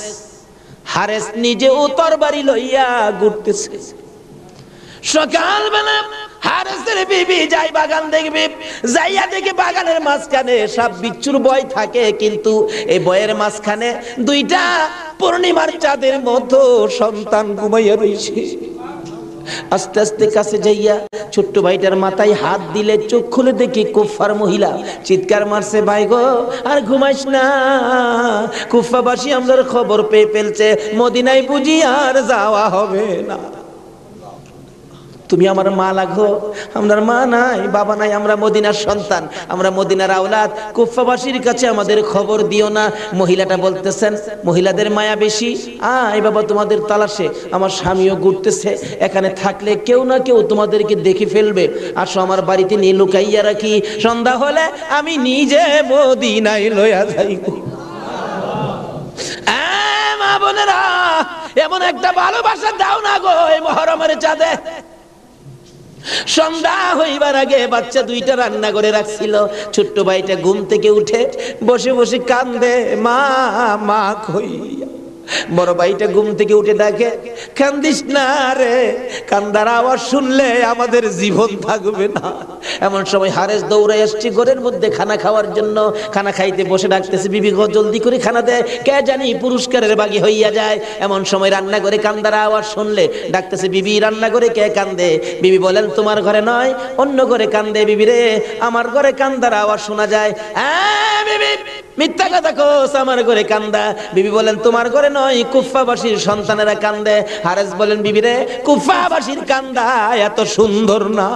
হারেস নিজেও তরবারি লইয়া ঘুরতেছে। সকালবেলা হারেসের বিবি যাই বাগান দেখবে, যাইয়া দেখে বাগানের মাঝখানে সাপ বিচ্ছুর ভয় থাকে, কিন্তু এই ভয়ের মাঝখানে দুইটা পূর্ণিমার চাঁদের মতো সন্তান ঘুমাইয়া রয়েছে। আস্তে আস্তে কাছে যাইয়া ছোট্ট ভাইটার মাথায় হাত দিলে চোখ খুলে দেখি কুফার মহিলা। চিৎকার মারছে, ভাই গো আর ঘুমাইস না, কুফাবাসী আমাদের খবর পেয়ে ফেলছে, মদিনায় বুঝি আর যাওয়া হবে না। তুমি আমার মা লাগো, আমার মা নাই, বাবা নাই, আমরা মদিনার সন্তান, আমরা মদিনার আওলাদ, কুফাবাসীর কাছে আমাদের খবর দিও না। মহিলাটা বলতেছেন, মহিলাদের মায়া বেশি, আয় বাবা তোমাদের তালাশে, আমার স্বামীও ঘুরতেছে, এখানে থাকলে কেউ না কেউ তোমাদেরকে দেখে ফেলবে, আসো আমার বাড়িতে নিয়ে লুকাইয়া রাখি, সন্ধ্যা হলে আমি নিজে মদিনায় লইয়া যাইব। মা বোনেরা, এমন একটা ভালোবাসা দাও না গো এই মহরমের চাঁদে। সন্ধ্যা হইবার আগে বাচ্চা দুইটা রান্না করে রাখছিল। ছোট্ট ভাইটা ঘুম থেকে উঠে বসে বসে কান্দে, মা মা কই। বড় ভাইটা ঘুম থেকে উঠে ডাকে, কান্দিস না রে, কান্দার আওয়াজ শুনলে আমাদের জীবন থাকবে না। এমন সময় হারেস দৌড়ে আসছে ঘরের মধ্যে খানা খাওয়ার জন্য। খানা খাইতে বসে ডাকতেছে, বিবি গো জলদি করে খানা দে, কে জানি পুরস্কারের বাগি হইয়া যায়। এমন সময় রান্না করে কান্দার আওয়াজ শুনলে ডাকতেছে, বিবি রান্না করে কে কান্দে? বিবি বলেন, তোমার ঘরে নয়, অন্য ঘরে কান্দে। বিবি রে, আমার ঘরে কান্দার আওয়াজ শোনা যায়। বিবি মিথ্যা কথা কোস, আমার ঘরে কান্দা। বিবি বলেন, তোমার ঘরে নয়, কুফাবাসীর সন্তানেরা কান্দে। হারেস বলেন, বিবি রে, কুফাবাসীর কান্দা এত সুন্দর না।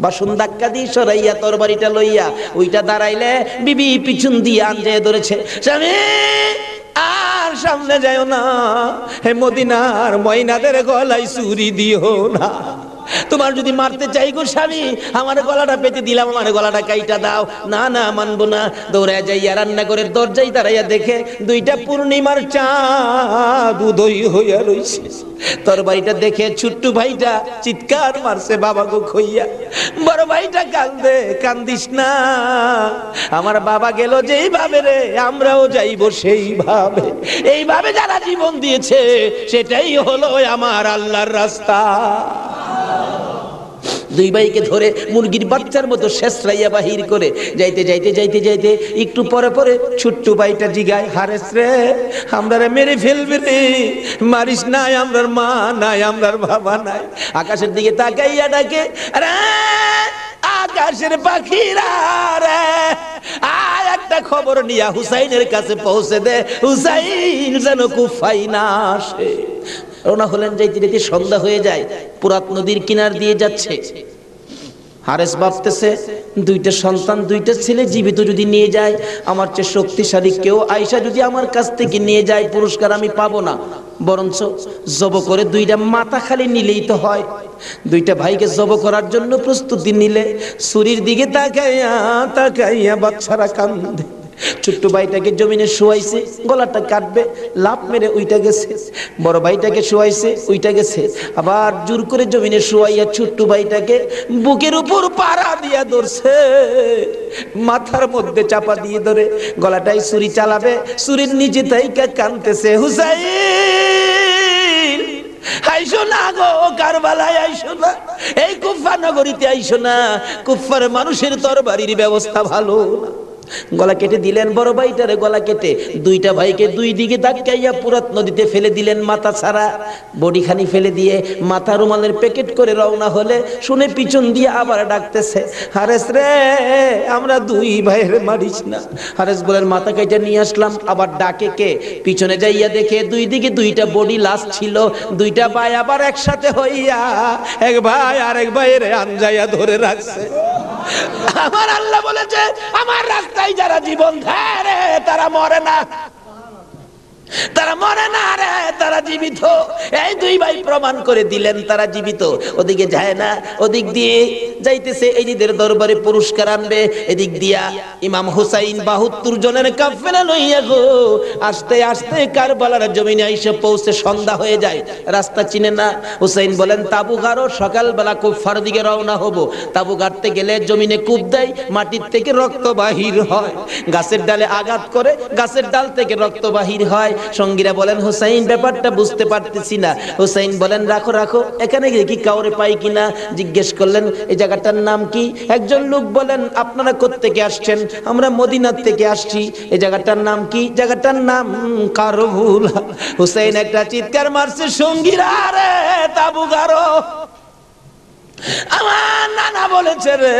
বাসন ধাক্কা দিয়ে সরাইয়া তরবারিটা লইয়া ওইটা দাঁড়াইলে বিবি পিছন দিয়ে আনজে ধরেছে, স্বামী আর সামনে যাও না, হে মদিনার ময়নাদের গলায় চুরি দিও না। তোমার যদি মারতে চাই গো স্বামী, আমার গলাটা পেতে দিলাম, আমার গলাটা কাইটা দাও। না না, মানবো না। দৌড়ায় যাইয়া রান্না করে দরজায় দাঁড়াইয়া দেখে দুইটা পূর্ণিমার চাঁদ উদয় হইয়া রইছে। তরবারিটা দেখে ছোট্ট ভাইটা চিৎকার মারছে, বাবা গো খইয়া। বড় ভাইটা কান্দে, কান্দিস না, আমার বাবা গেল যেইভাবে রে, আমরাও যাইব সেইভাবে। এইভাবে যারা জীবন দিয়েছে সেটাই হলো আমার আল্লাহর রাস্তা। দুই ভাইকে ধরে মুরগির বাচ্চার মতো শেষরাইয়া বাহির করে যাইতে যাইতে যাইতে যাইতে একটু পরে পরে ছোট্ট ভাইটা জিগায়, হারেস রে, আমরা মেরে ফেলবে রে, মারিস নাই, আমরার মা নাই, আমরার বাবা নাই। আকাশের দিকে তাকাইয়া ডাকে, আরে আকাশের পাখিরা রে, আর একটা খবর নিয়া হুসাইনের কাছে পৌঁছে দে, হুসাইন যেন কুফায় না আসে। রওনা হলেন, যাইতে যাইতে সন্ধ্যা হয়ে যায়। পুরাত নদীর কিনার দিয়ে যাচ্ছে। হারেস ভাবতেছে, দুইটা সন্তান, দুইটা ছেলে জীবিত যদি নিয়ে যায়, আমার চেয়ে শক্তিশালী কেউ আয়সা যদি আমার কাছ থেকে নিয়ে যায়, পুরস্কার আমি পাবো না, বরঞ্চ জব করে দুইটা মাথা খালি নিলেই তো হয়। দুইটা ভাইকে জব করার জন্য প্রস্তুতি নিলে ছুরির দিকে তাকাইয়া তাকাইয়া বাচ্চারা কান্দে। ছোট্ট ভাইটাকে জমিনে শোয়াইছে, গলাটা কাটবে, লাফ মেরে উইটা গেছে। বড় ভাইটাকে শোয়াইছে, উইটা গেছে। আবার জোর করে জমিনে শোয়াইয়া ছোট্ট ভাইটাকে বুকের উপর পাড়া দিয়া ধরছে, মাথার মধ্যে চাপা দিয়ে ধরে গলাটাই ছুরি চালাবে, ছুরির নিচে তাইকা কাঁদতেছে, হুসাইন আইসো না গো, কারবালায় আইসো না, এই কুফা নগরীতে আইসো না, কুফার মানুষের তরবারির ব্যবস্থা ভালো না। গলা কেটে দিলেন বড় ভাইটারে, গলা কেটে দুইটা ভাইকে দুই দিকে ধাক্কাইয়া পুরাত নদীতে ফেলে দিলেন মাথা ছাড়া। বডিখানি ফেলে দিয়ে মাথা রুমালের প্যাকেট করে রওনা হলে শুনে পিছন দিয়ে আবার ডাকতেছে, হারেস রে আমরা দুই ভাইয়ের মারিস না। হারেস বলেন মাথা কেটে নিয়ে আসলাম। আবার ডাকে কে? পিছনে যাইয়া দেখে দুই দিকে দুইটা বডি লাশ ছিল। দুইটা ভাই আবার একসাথে হইয়া এক ভাই আরেক ভাইয়ের আনজাইয়া ধরে রাখছে। আমার আল্লাহ বলেছে আমার রাস্তায় যারা জীবন দেয় রে তারা মরে না, তারা মরে না রে, তারা জীবিত। এই দুই ভাই প্রমাণ করে দিলেন তারা জীবিত। ওদিকে যায় না, ওদিক দিয়ে যাইতেছে এজিদের দরবারে পুরস্কার আনবে। এদিক দিয়া ইমাম হুসাইন 72 জনের কাফেলা লইয়া গো আস্তে আস্তে কারবালার জমিনে এসে পৌঁছে সন্ধ্যা হয়ে যায়। রাস্তা চিনে না। হুসাইন বলেন তাবু গাড়ো, সকালবেলা কুফার দিকে রওনা হব। তাবু গাড়তে গেলে জমিনে কূপ দেয়, মাটির থেকে রক্ত বাহির হয়। গাছের ডালে আঘাত করে গাছের ডাল থেকে রক্ত বাহির হয়। সঙ্গীরা বলেন হুসাইন ব্যাপারটা বুঝতে পারতেছি না। হুসাইন বলেন রাখো রাখো, এখানে কি কাউরে পাই কিনা জিজ্ঞেস করলেন এই জায়গাটার নাম কি? একজন লোক বলেন আপনারা কোত্থেকে আসছেন? আমরা মদিনার থেকে আসছি। এই জায়গাটার নাম কি? জায়গাটার নাম কারবুলা। হুসাইন একটা চিৎকার মারছে, সঙ্গীরা রে তাবু গাড়ো। আমার নানা বলেছে রে,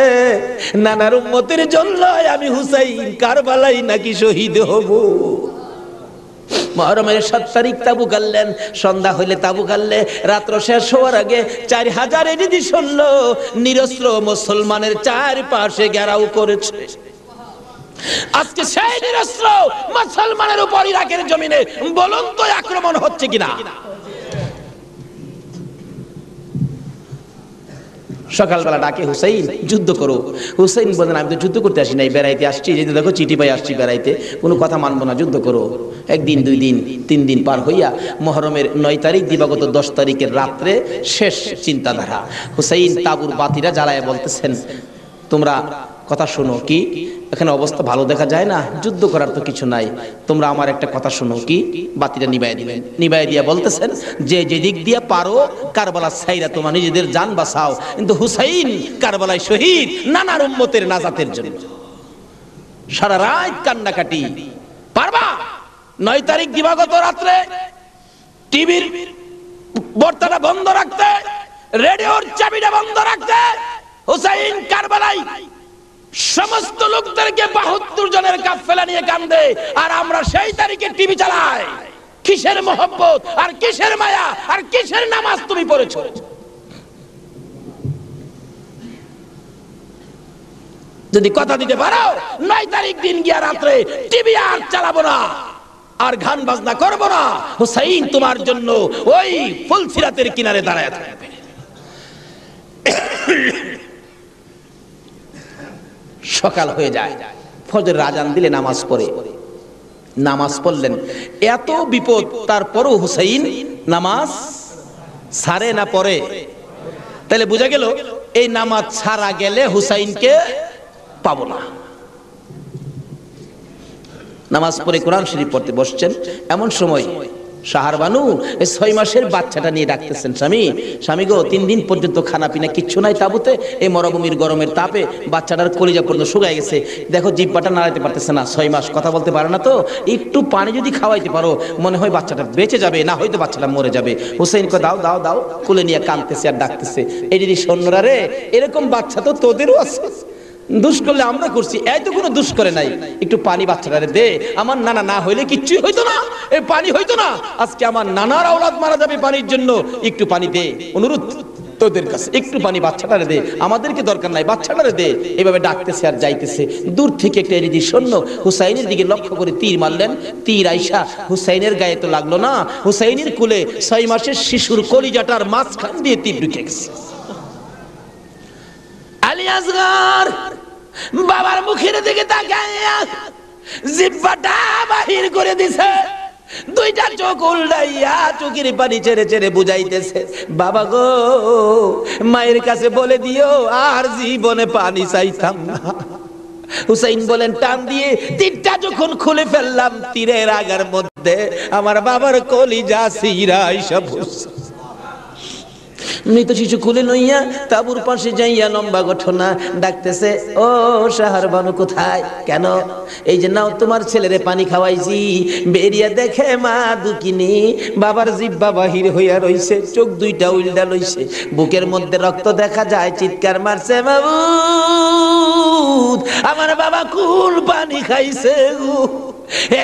নানার উম্মতের জন্য আমি হুসাইন কারবালাই নাকি শহীদ হব। মুহররমের 7 তারিখ তাবু গাড়লেন। সন্ধ্যা হইলে তাবু গাড়লে রাত্র শেষ হওয়ার আগে 4000 এডিদি শুনল নিরস্ত্র মুসলমানের চারপাশে ঘেরাও করেছে। আজকে সেই নিরস্ত্র মুসলমানের উপর ইরাকের জমিনে বলুন তো আক্রমণ হচ্ছে কিনা? সকালবেলা ডাকে হুসাইন যুদ্ধ করো। হুসাইন বলেন আমি তো যুদ্ধ করতে আসি নাই, বেড়াইতে আসছি। যেতে দেখো চিঠি পাই আসছি বেড়াইতে, কোনো কথা মানবো না, যুদ্ধ করো। একদিন 2 দিন 3 দিন পার হইয়া মুহররমের 9 তারিখ দিবাগত 10 তারিখের রাত্রে শেষ চিন্তাধারা। হুসাইন তাবুর বাতিরা জ্বালায় বলতেছেন তোমরা কথা শোনো। কি এখানে অবস্থা ভালো দেখা যায় না, যুদ্ধ করার তো কিছু নাই, তোমরা আমার একটা কথা শোনো। কি? বাতিটা নিবাই দিলেন। নিবাই দিয়া বলতেছেন যে যেদিক দিয়া পারো কারবালা ছাইরা তোমার নিজেদের জান বাঁচাও, কিন্তু হুসাইন কারবালায় শহীদ নানার উম্মতের নাজাতের জন্য। সারা রাত কান্নাকাটি। পারবা? 9 তারিখ দিবাগত রাত্রে টিভির বার্তাটা বন্ধ রাখতে, রেডিওর চাবিটা বন্ধ রাখতে। হুসাইন কারবালায় সমস্ত লোকদেরকে 72 জনের কাফেলা নিয়ে কান্দে, আর আমরা সেই তারিখে টিভি চালাই। কিসের মহব্বত আর কিসের মায়া আর কিসের নামাজ তুমি পড়েছো? যদি কথা দিতে পারো 9 তারিখ দিন গিয়া রাত্রে টিভি আর চালাবো না, আর গান বাজনা করবো না। হুসাইন তোমার জন্য ওই ফুলসিরাতের কিনারে দাঁড়ায় থাকবে। সকাল হয়ে যায়, ফজর আজান দিলে নামাজ পড়ে। নামাজ পড়লেন, এত বিপদ তারপরও হুসাইন নামাজ ছাড়ে না পড়ে। তাহলে বোঝা গেল এই নামাজ ছাড়া গেলে হুসাইনকে পাবো না। নামাজ পড়ে কোরআন শরীফ পড়তে বসছেন, এমন সময় শাহরবানু এই 6 মাসের বাচ্চাটা নিয়ে ডাকতেছেন, স্বামী স্বামী গো 3 দিন পর্যন্ত খানা পিনা কিচ্ছু নাই তাবুতে, এই মরুভূমির গরমের তাপে বাচ্চাটার কলিজা পর্যন্ত শুকায় গেছে, দেখো জিহ্বাটা নাড়াইতে পারতেছে না, 6 মাস কথা বলতে পারে না, তো একটু পানি যদি খাওয়াইতে পারো মনে হয় বাচ্চাটা বেঁচে যাবে, না হয়তো বাচ্চাটা মরে যাবে। হুসাইন কো দাও দাও দাও, কোলে নিয়ে কাঁদতেছে আর ডাকতেছে, এই যদি সৈন্যরা রে এরকম বাচ্চা তো তোদেরও আছে, দুষ করলে আমরা করছি, এই তো কোনো দুষ করে নাই, একটু পানি বাচ্চাটারে দে, আমার নানা না হইলে কিচ্ছুই হইতো না, এই পানি হইতো না, আজকে আমার নানার আওলাদ মারা যাবে পানির জন্য, একটু পানি দে, অনুরোধ তোদের কাছে একটু পানি বাচ্চাটারে দে, আমাদেরকে দরকার নাই, বাচ্চাটারে দে। এভাবে ডাকতেছে আর যাইতেছে, দূর থেকে একটা এরিদি সৈন্য হুসাইনের দিকে লক্ষ্য করে তীর মারলেন, তীর আইসা হুসাইনের গায়ে তো লাগলো না, হুসাইনের কুলে 6 মাসের শিশুর কলিজাটার মাঝখান দিয়ে তীর ঢুকে গেছে। আলী আসগর বাবার মুখের দিকে তাকাইয়া জিহ্বাটা বাহির করে দিছে, দুইটা চোখ উল্টাইয়া চোখের পানি ছেড়ে ছেড়ে বুঝাইতেছে, বাবা গো মায়ের কাছে বলে দিও আর জীবনে পানি চাইতাম না। হুসাইন বলেন টান দিয়ে তীরটা যখন খুলে ফেললাম, তীরের আগার মধ্যে আমার বাবার কলিজা সিরা এসব মৃত শিশু কুলে লইয়া তাবুর পাশে যাইয়া লম্বা ঘটনা ডাকতেছে, ও সাহার বানু কোথায়? কেন? এই যে নাও তোমার ছেলেরে পানি খাওয়াইছি। বেরিয়া দেখে মা দুকিনি, বাবার জিহ্বা বাহির হইয়া রইছে, চোখ দুইটা উল্টা লইছে, বুকের মধ্যে রক্ত দেখা যায়, চিৎকার মারছে, মাবুদ আমার বাবা কোন পানি খাইছে গো?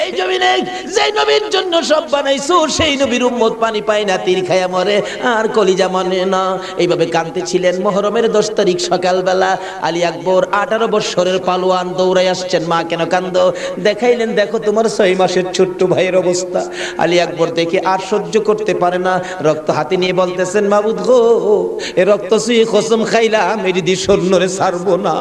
এই জমিনে যে নবীর জন্য সব বানাইছো সেই নবীর উম্মত পানি পায় না, তীর খায়া মরে আর কলিজা মানে না। এইভাবে কাঁদতেছিলেন। মুহররমের 10 তারিখ সকালবেলা আলী আকবর 18 বছরের পালোয়ান দৌড়াই আসছেন। মা কেন কান্দো? দেখাইলেন, দেখো তোমার 6 মাসের ছোট্ট ভাইয়ের অবস্থা। আলী আকবর দেখে আর সহ্য করতে পারে না, রক্ত হাতে নিয়ে বলতেছেন, মাবুদ গো, এ রক্ত ছুঁয়ে কসম খাইলাম এদিদি সৈন্যরে ছাড়বো না।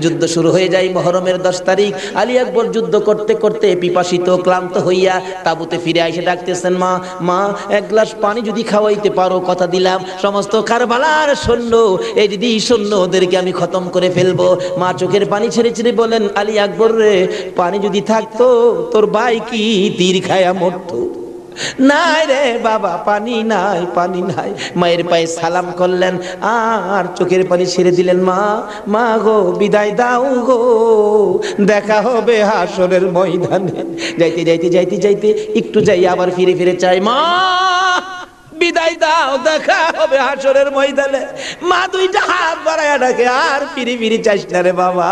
যুদ্ধ শুরু হয়ে যায় মুহররমের 10 তারিখ। আলী আকবর যুদ্ধ করতে করতে পিপাসিত ক্লান্ত হইয়া তাবুতে ফিরে এসে ডাকতেছেন, মা মা এক গ্লাস পানি যদি খাওয়াইতে পারো, কথা দিলাম সমস্ত কারবালার সৈন্য এই দিদি সৈন্য ওদেরকে আমি খতম করে ফেলবো। মা চোখের পানি ছেড়ে ছেড়ে বলেন, আলী আকবর রে, পানি যদি থাকতো তোর ভাই কি তীর খায়া মরতো? নাই রে বাবা, পানি নাই, পানি নাই। মায়ের পায়ে সালাম করলেন আর চোখের পানি ছেড়ে দিলেন। মা মা গো, বিদায় দাও গো, দেখা হবে হাসরের ময়দানে। যাইতে যাইতে যাইতে যাইতে একটু যাই আবার ফিরে ফিরে চাই, মা বিদায় দাও, দেখা হবে হাসরের ময়দানে। মা দুইটা হাত বাড়ায়া ডাকে, আর ফিরে ফিরে চাইস না রে বাবা,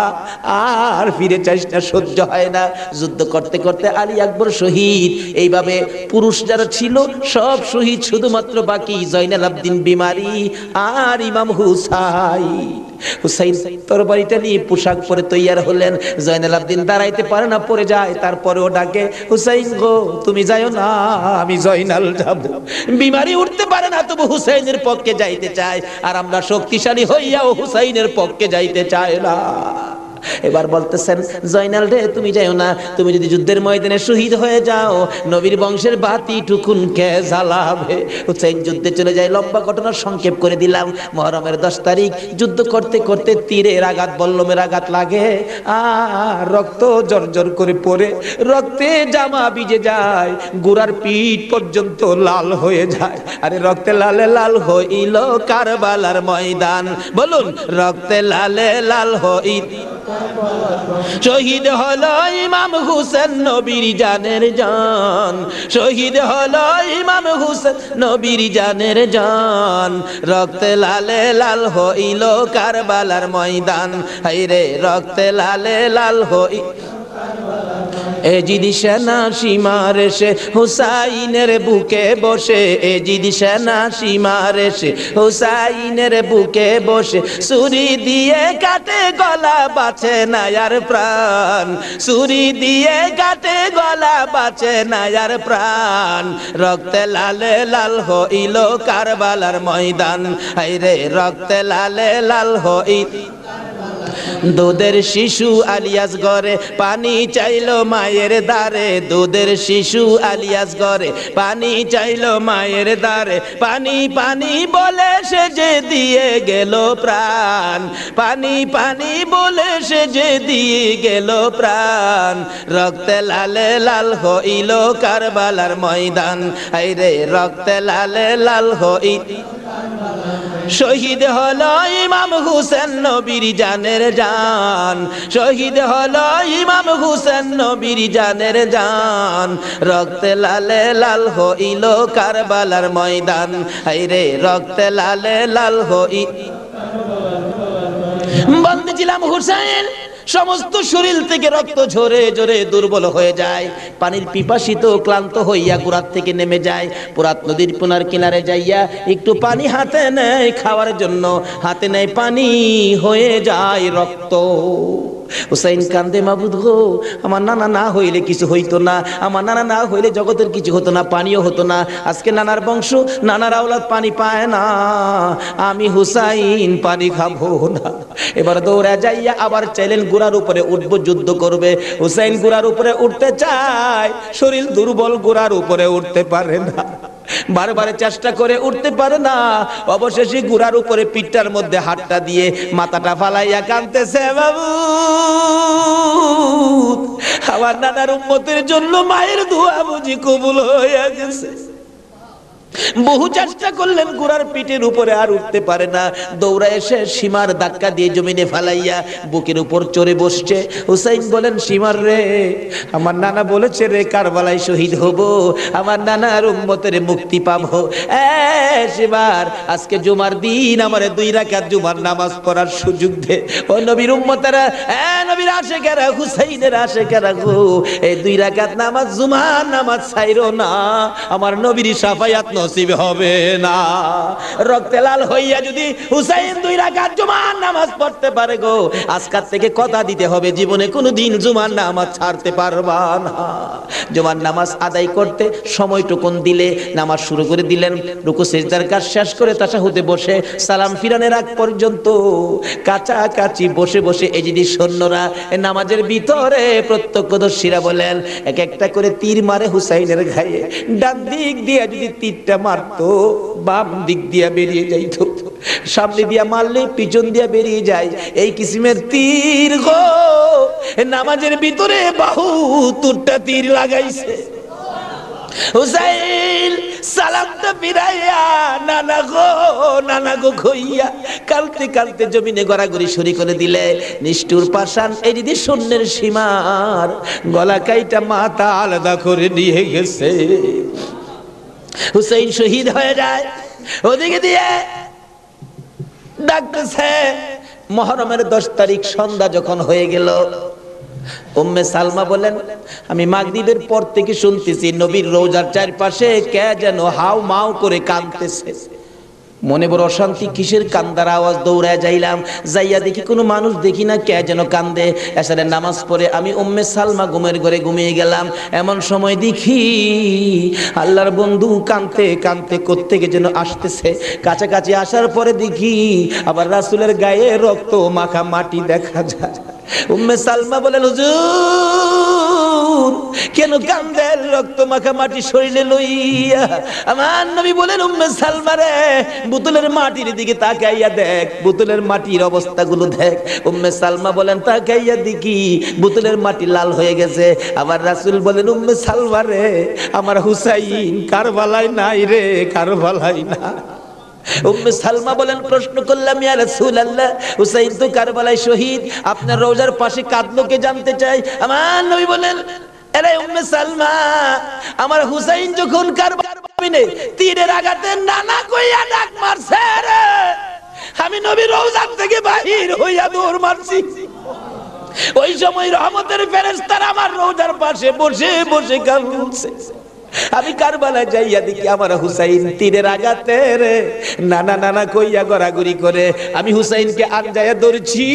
আর ফিরে চাইস না, সহ্য হয় না। যুদ্ধ করতে করতে আলী আকবর শহীদ। এইভাবে পুরুষ যারা ছিল সব শহীদ, শুধুমাত্র বাকি জয়নাল আবদিন বিমারি আর ইমাম হুসাইন। হুসাইন তরবারিটা নিয়ে পোশাক পরে তৈয়ার হলেন। জয়নাল আবদিন দাঁড়াইতে পরে না, পড়ে যায়। তারপরেও ডাকে, হুসাইন গো তুমি যাইও না, আমি জয়নাল যাব। বিমারি উঠতে পারে না, তবু হুসাইনের পক্ষে যাইতে চায়। আর আমরা শক্তিশালী হইয়াও হুসাইনের পক্ষে যাইতে চাই না। এবার বলতেছেন, জয়নাল রে তুমি যাইও না, তুমি যদি যুদ্ধের ময়দানে শহীদ হয়ে যাও নবীর বংশের বাতি টুকুন কে জ্বালাবে? হুসাইন যুদ্ধে চলে যায়। লম্বা ঘটনা সংক্ষেপ করে দিলাম। মুহররমের 10 তারিখ যুদ্ধ করতে করতে তীরের আঘাত, বল্লমের আঘাত লাগে আর রক্ত জর্জর করে পড়ে, রক্তে জামা ভিজে যায়, গোড়ার পিঠ পর্যন্ত লাল হয়ে যায়। আরে রক্তে লালে লাল হইল কারবালার ময়দান, বলুন রক্তে লালে লাল হইল। শহীদ হলো ইমাম হুসেন নবীর জানের জান, শহীদ হলো ইমাম হুসেন নবীর জানের জান। রক্তে লালে লাল হইল কারবালার ময়দান, হায়রে রক্তে লালে লাল হই। এজিদ সেনা সীমার এসে হুসাইনের বুকে বসে, এজিদ সেনা সীমার এসে হুসাইনের বুকে বসে, ছুরি দিয়ে কাটে গলা বাঁচে না আর প্রাণ, ছুরি দিয়ে কাটে গলা বাঁচে না আর প্রাণ। রক্তে লালে লাল হইল কারবালার ময়দান, হায়রে রক্তে লালে লাল হইল। দুধের শিশু আলিয়াস ঘরে পানি চাইলো মায়ের দ্বারে, দুধের শিশু আলিয়াস ঘরে পানি চাইলো মায়ের দ্বারে, পানি পানি বলে সে যে দিয়ে গেল প্রাণ, পানি পানি বলে সে যে দিয়ে গেল প্রাণ। রক্তে লালে লাল হইল কারবালার ময়দান, হায়রে রক্তে লালে লাল হইল। শহীদ হলো ইমাম হুসেন নবীর জানের জান, শহীদ হলো ইমাম হুসেন নবীর জানের জান। রক্তে লালে লাল হইল কারবালার ময়দান, হায়রে রক্তে লালে লাল হইল। বন্দেছিলাম হুসেন, সমস্ত শরীর থেকে রক্ত ঝরে ঝরে দুর্বল হয়ে যায়, পানির পিপাসিত ক্লান্ত হইয়া গোড়ার থেকে নেমে যায়। পুরাত নদীর পুনার কিনারে যাইয়া একটু পানি হাতে নেয় খাওয়ার জন্য, হাতে নেয় পানি, হয়ে যায় রক্ত। হুসাইন কান্দে, মাবুদ গো আমার নানা না হইলে কিছু হইতো না, আমার নানা না হইলে জগতের কিছু হতো না, পানিও হতো না। আজকে নানার বংশ, নানার আওলাদ পানি পায় না, আমি হুসাইন পানি খাবো না। এবার দৌড়া যাইয়া আবার চাইলেন গোড়ার উপরে উঠবো, যুদ্ধ করবে। হুসাইন গোড়ার উপরে উঠতে চায়, শরীর দুর্বল, গোড়ার উপরে উঠতে পারে না, বারবার চেষ্টা করে উঠতে পারে না। অবশেষে গুড়ার উপরে পিঠটার মধ্যে হাতটা দিয়ে মাথাটা ফালাইয়া কাঁদতেছে, বাবু আমার নানার উম্মতের জন্য মায়ের দোয়া বুঝি কবুল হয়ে গেছে। বহু চেষ্টা করলেন, ঘোড়ার পিঠের উপরে আর উঠতে পারে না। দৌড়া এসে সীমার ধাক্কা দিয়ে জমিনে ফালাইয়া বুকের উপর চড়ে বসছে। হুসাইন বলেন, সীমার রে, আমার নানা বলেছে রে কারবালায় শহীদ হব, আমার নানার উম্মতের মুক্তি পাবো। সীমার, আজকে জুমার দিন আমারে 2 রাকাত জুমার নামাজ পড়ার সুযোগ দে। ও নবীর উম্মতেরা, নবীর আশিকেরা, হুসাইনের আশিকেরা গো, এই 2 রাকাত নামাজ জুমার নামাজ ছাইরো না, আমার নবীর শাফায়াত নসিব হবে না। রক্তে লাল হইয়া যদি হুসাইন 2 রাকাত জুমার নামাজ পড়তে পারে গো, আজকাল থেকে কথা দিতে হবে, জীবনে কোনোদিন জুমার নামাজ ছাড়তে পারবা না। জুমার নামাজ আদায় করতে সময়টুকুন দিলে নামাজ শুরু করে দিলেন। রুকু সিজদার কাজ শেষ করে তাশাহুদে বসে সালাম ফিরানোর আগ পর্যন্ত কাছাকাছি বসে বসে এই যদি সৈন্যরা নামাজের ভিতরে প্রত্যক্ষদর্শীরা বলেন, এক একটা করে তীর মারে হুসাইনের গায়ে। ডান দিক দিয়ে যদি তীরটা মারতো, বাম দিক দিয়ে বেরিয়ে যাইতো, সামনে দিয়া মারলে পিছন দিয়া বেরিয়ে যায়, এই কিসিমের তীর গো। নামাজের ভিতরে 72টা তীর লাগাইছে। হুসাইন সালামটা ফিরাইয়া নানা গো কইয়া কালতে কালতে জমিনে গড়াগড়ি শুরু করে দিলে। নিষ্ঠুর পাষাণ এই দিদি শূন্যের সীমার গলা কাইটা মাথা আলাদা করে নিয়ে গেছে। হুসাইন শহীদ হয়ে যায়। ওদিকে দিয়ে ডাকতেছে। মুহররমের 10 তারিখ সন্ধ্যা যখন হয়ে গেল, উম্মে সালমা বলেন, আমি মাগরিবের পর থেকে শুনতেছি নবীর রওজার চারপাশে কে যেন হাউ মাউ করে কাঁদতেছে। মনে বড় অশান্তি, কিসের কান্দার আওয়াজ। দৌড়ায় যাইলাম, যাইয়া দেখি কোনো মানুষ দেখি না, কে যেন কান্দে। এসারের নামাজ পড়ে আমি উম্মে সালমা ঘুমের ঘরে ঘুমিয়ে গেলাম। এমন সময় দেখি আল্লাহর বন্ধু কাঁদতে কাঁদতে কোত্থেকে যেন আসতেছে। কাছাকাছি আসার পরে দেখি আবার রাসূলের গায়ে রক্ত মাখা মাটি দেখা যায়। উম্মে সালমা বলেন, হুজুর কেন কান্দেন রক্ত মাখা মাটি শরীরে লইয়া? আমার নবী বলেন, উম্মে সালমা রে, বোতলের মাটির দিকে তাকাইয়া দেখ, বোতলের মাটির অবস্থাগুলো দেখ। উম্মে সালমা বলেন, তাকাইয়া দেখি বোতলের মাটি লাল হয়ে গেছে। আবার রাসূল বলেন, উম্মে সালমা রে, আমার হুসাইন কারবালায় নাই রে, কারবালায় না। উম্মে সালমা বলেন, প্রশ্ন করলাম, ইয়া রাসূলুল্লাহ, হুসাইন তো কারবালায় শহীদ, আপনার রওজার পাশে কাঁদলো কে জানতে চাই। আমার নবী বলেন, আরে উম্মে সালমা, আমার হুসাইন যখন কারবালায় তীরের আঘাতে নানা কইয়া ডাক মারছে রে, আমি নবীর রওজার থেকে বাহির হইয়া দৌড় মারছি। ওই সময় রহমতের ফেরেশতারা আমার রওজার পাশে বসে বসে কাঁদছে। আমি কারবালায় যাইয়া দেখি আমার হুসাইন তীরের আঘাতে রে নানা নানা কইয়া গড়াগড়ি করে। আমি হুসাইনকে আনজায়া ধরছি।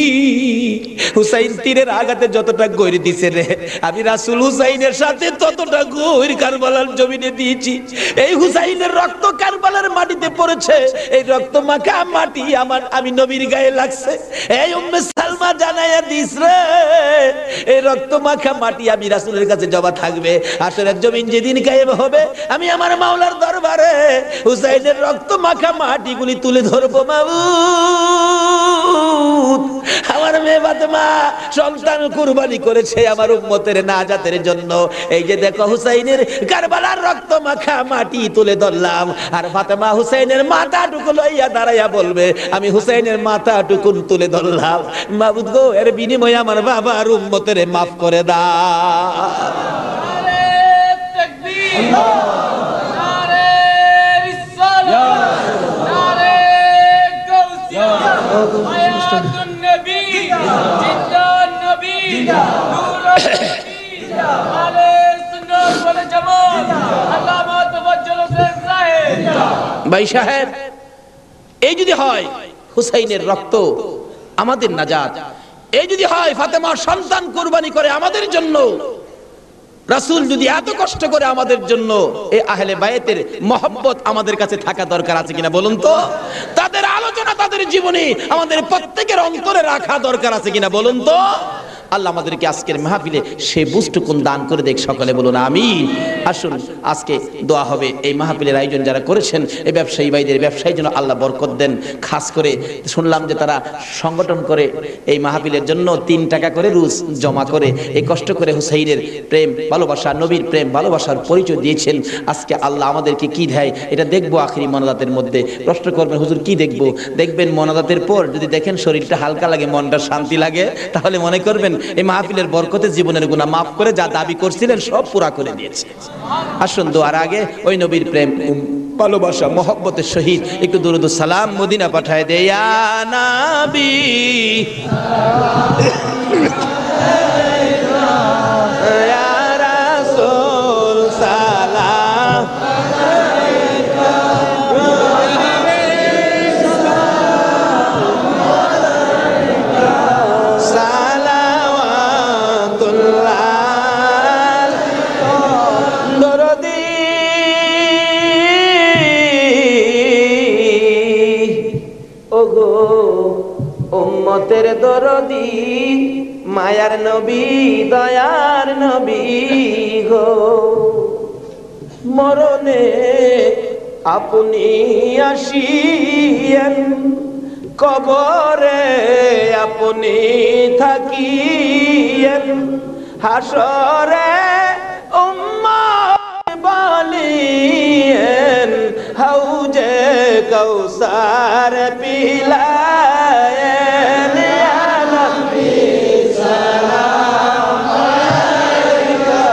হুসাইন তীরের আঘাতে যতটা গইর দিছে রে, আমি রাসূল হুসাইনের সাথে ততটা গইর কারবালার জমিনে দিয়েছি। এই হুসাইনের রক্ত কারবালার মাটিতে পড়েছে, এই রক্ত মাখা মাটি আমি নবীর গায়ে লাগছে। এই উম্মে সালমা জানাইয়া দিস রে, এই রক্ত মাখা মাটি আমি রাসূলের কাছে জমা থাকবে। আসরের জমিন যেদিন গায়ে হবে, আমি আমার মাওলার দরবারে হুসাইনের রক্ত মাখা মাটিগুলি তুলে ধরবো। মাবুদ, আমার মেয়ে ফাতেমা সন্তান কুরবানি করেছে আমার উম্মতের নাজাতের জন্য। এই যে দেখো হুসাইনের কারবালার রক্ত মাখা মাটি তুলে ধরলাম। আর ফাতেমা হুসাইনের মাথাটুকু লইয়া দাঁড়াইয়া বলবে, আমি হুসাইনের মাথাটুকু তুলে ধরলাম। মাবুদ গো, এর বিনিময়ে আমার বাবার উম্মতের মাফ করে দাও। ভাই সাহেব, এই যদি হয় হুসাইনের রক্ত আমাদের নাজাত, এই যদি হয় ফাতেমার সন্তান কুরবানি করে আমাদের জন্য, রাসূল যদি এত কষ্ট করে আমাদের জন্য, এই আহলে বায়াতের মহব্বত আমাদের কাছে থাকা দরকার আছে কিনা বলুন তো? তাদের আলোচনা তাদের জীবনে আমাদের প্রত্যেকের অন্তরে রাখা দরকার আছে কিনা বলুন তো? আল্লাহ আমাদেরকে আজকের মাহফিলে সেই বুঝটুকুন দান করে দেখ, সকলে বলুন আমিন। আসুন আজকে দোয়া হবে। এই মাহফিলের আয়োজন যারা করেছেন, এই ব্যবসায়ী ভাইদের ব্যবসায়ী যেন আল্লাহ বরকত দেন। খাস করে শুনলাম যে তারা সংগঠন করে এই মাহফিলের জন্য 3 টাকা করে রোজ জমা করে এই কষ্ট করে হুসাইনের প্রেম ভালোবাসা, নবীর প্রেম ভালোবাসার পরিচয় দিয়েছেন। আজকে আল্লাহ আমাদেরকে কি দেয় এটা দেখবো আখিরি মোনাজাতের মধ্যে। প্রশ্ন করবেন হুজুর কি দেখবো? দেখবেন মোনাজাতের পর যদি দেখেন শরীরটা হালকা লাগে, মনটা শান্তি লাগে, তাহলে মনে করবেন এই মাহফিলের বরকতে জীবনের গুনাহ মাফ করে যা দাবি করছিলেন সব পুরা করে দিয়েছে। আসুন দোয়ার আগে ওই নবীর প্রেম ভালোবাসা মহব্বতের সহিত একটু দুরূদ ও সালাম মদিনা পাঠায় দে ইয়া নবী ইয়া রাসূল সালাম আলাইকা সালাওয়াতুল্লাহ দরদি ওগো উম্মতের দরদি মায়ার নবী দয়ার নবী গো মরণে আপনি আসিয়েন কবরে আপনি থাকিয়েন হাসরে উম্মত বলিয়েন হাউজে কৌসার পিলায়েন ইয়া নবী সালাম আলাইকা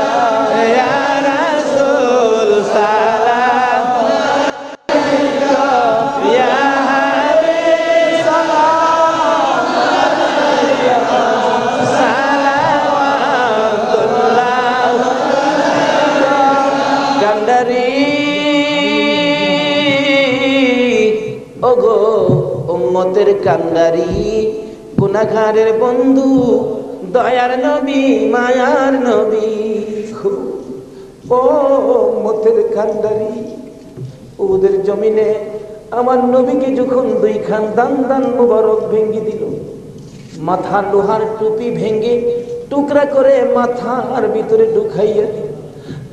ইয়া রাসূল সালাম আলাইকা ইয়া হাবিব সালাম আলাইকা সালাওয়াতুল্লাহ কান্ডারি ওগো উম্মতের কান্ডারি গুনাহগারের বন্ধু দয়ার নবী মায়ার নবী ও উম্মতের কান্ডারি ওদের জমিনে আমার নবীকে যখন 2 খান দান মুবারক ভেঙে দিল, মাথার লোহার টুপি ভেঙে টুকরা করে মাথার ভিতরে ঢুকাইয়া দিল।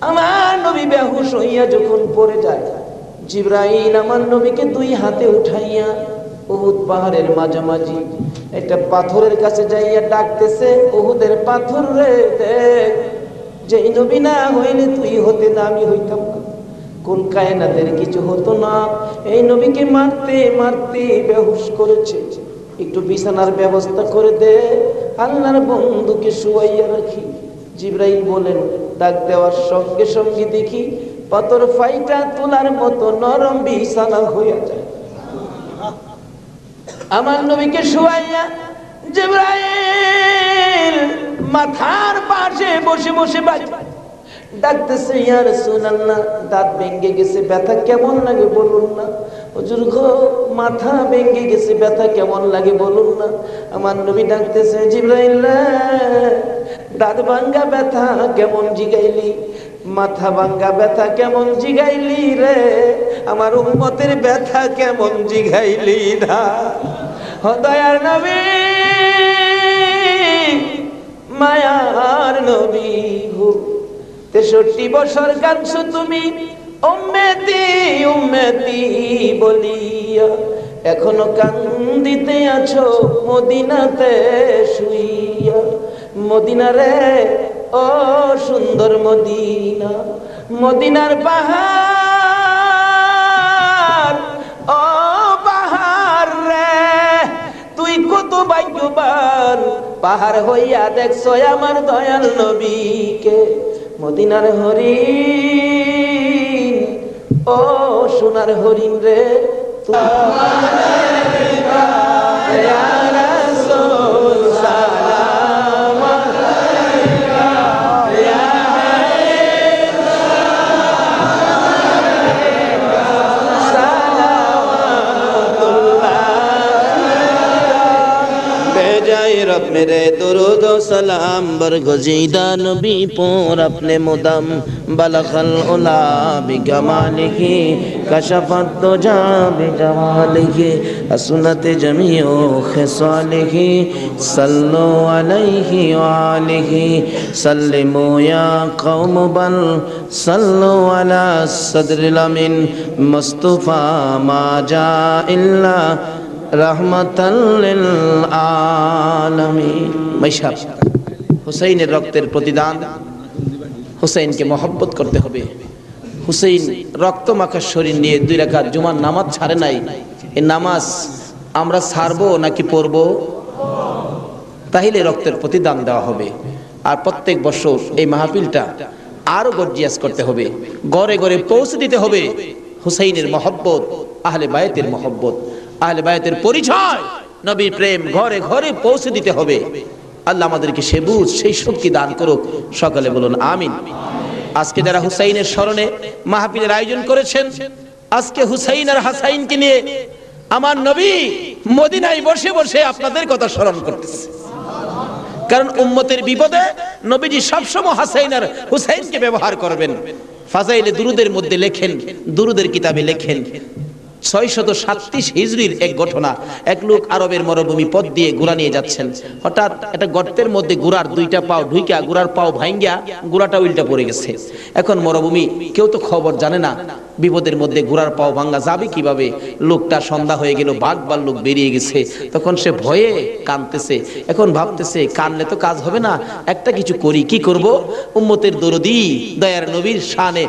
আমার নবী বেহুশ হইয়া যখন পড়ে যায়, জিবরাইল আমার নবীকে 2 হাতে উঠাইয়া উহুদ পাহাড়ের মাঝামাঝি একটা পাথরের কাছে যাইয়া ডাকতেছে, উহুদের পাথর রে দেখ, যে নবী না হইলে তুই হতে না আমি হইতাম না, কোন কায়নাতের কিছু হতো না। এই নবীকে মারতে মারতে বেহুশ করেছে, একটু বিছানার ব্যবস্থা করে দে, আল্লাহর বন্ধুকে শুয়াইয়া রাখি। জিবরাইল বলেন, ডাক দেওয়ার সঙ্গে সঙ্গে দেখি পাথর ফাইটা তোলার মতো নরম বিছানা হইয়া যায়। আমার নবীকে শুয়াইয়া জিবরাইল মাথার পাশে বসে বসে বাড়ি ডাকতেছে, ইয়া রাসূলুল্লাহ দাঁত ভেঙে গেছে, ব্যথা কেমন লাগে বলুন না। হুজুর গো মাথা ভেঙে গেছে, ব্যথা কেমন লাগে বলুন না। আমার নবী ডাকতেছে, জিবরাইল দাঁত ভাঙ্গা ব্যথা কেমন জিগাইলি, মাথা ভাঙ্গা ব্যথা কেমন জিগাইলি রে, আমার উম্মতের ব্যথা কেমন জিগাইলি না। দয়ার নবী মায়ার নবী গো 63 বছর কাঁদছো তুমি উম্মতি উম্মতি বলিয়া, এখনো কান্দিতে আছো মদিনাতে শুইয়া। মদিনা রে ও সুন্দর মদিনা, মদিনার পাহাড় ও পাহাড় রে, তুই কত ভাগ্যবান পাহাড় হইয়া দেখছো আমার দয়াল নবীকে। মদিনার হরিণ ও সোনার হরিণ রে, বেজায় रब मेरे दुरूद व सलाम बरगुज़ीदा नबी पर अपने मुदम बलगल उला बिकमालिही कशफत दुजा बिजमालिही हसनत जमीउ खिसालिही सल्लु अलैहि व आलिही सल्लिमू या कौम बल सल्लु अला सदरिल अमीन मुस्तफा मा जा इल्ला रहमतल लिल आलमीन। मैशाब হুসাইনের রক্তের প্রতিদান, হুসাইনকে মহব্বত করতে হবে। হুসাইন রক্ত মাখা শরীর নিয়ে 2 রাকাত জুমার নামাজ ছাড়ে নাই। এই নামাজ আমরা ছাড়বো নাকি পড়বো? তাহলে রক্তের প্রতিদান দেওয়া হবে। আর প্রত্যেক বছর এই মাহফিলটা আরো গর্জিয়াস করতে হবে, ঘরে ঘরে পৌঁছে দিতে হবে হুসাইনের মহব্বত, আহলে বায়তের মহব্বত, আহলে বায়তের পরিচয়, নবীর প্রেম ঘরে ঘরে পৌঁছে দিতে হবে। আল্লাহ আমাদেরকে সে বুঝ, সেই শক্তি দান করুক। সকলে বলুন আমিন। আজকে যারা হুসাইনের স্মরণে মাহফিলের আয়োজন করেছেন, আজকে হুসাইন আর হাসাইনকে নিয়ে আমার নবী মদিনায় বসে বসে আপনাদের কথা স্মরণ করতেছে। কারণ উম্মতের বিপদে নবীজি সবসময় হাসাইন আর হুসাইনকে ব্যবহার করবেন। ফাজাইলে দুরুদের মধ্যে লেখেন, দুরুদের কিতাবে লেখেন 637 হিজরির এক ঘটনা। এক লোক আরবের মরুভূমি পথ দিয়ে ঘোড়া নিয়ে যাচ্ছেন। হঠাৎ একটা গর্তের মধ্যে ঘোড়ার 2টা পাও ঢুইকা, ঘোড়ার পাও ভাঙ্গিয়া ঘোড়াটা উল্টা পড়ে গেছে। এখন মরুভূমি, কেউ তো খবর জানে না, বিপদের মধ্যে ঘোড়ার পাও ভাঙ্গা যাবে কিভাবে। লোকটা সন্ধ্যা হয়ে গেল, বাঘ ভাল্লুক বেরিয়ে গেছে। তখন সে ভয়ে কাঁদতেছে। এখন ভাবতেছে কানলে তো কাজ হবে না, একটা কিছু করি। কি করব? উম্মতের দরদি দয়ার নবীর শানে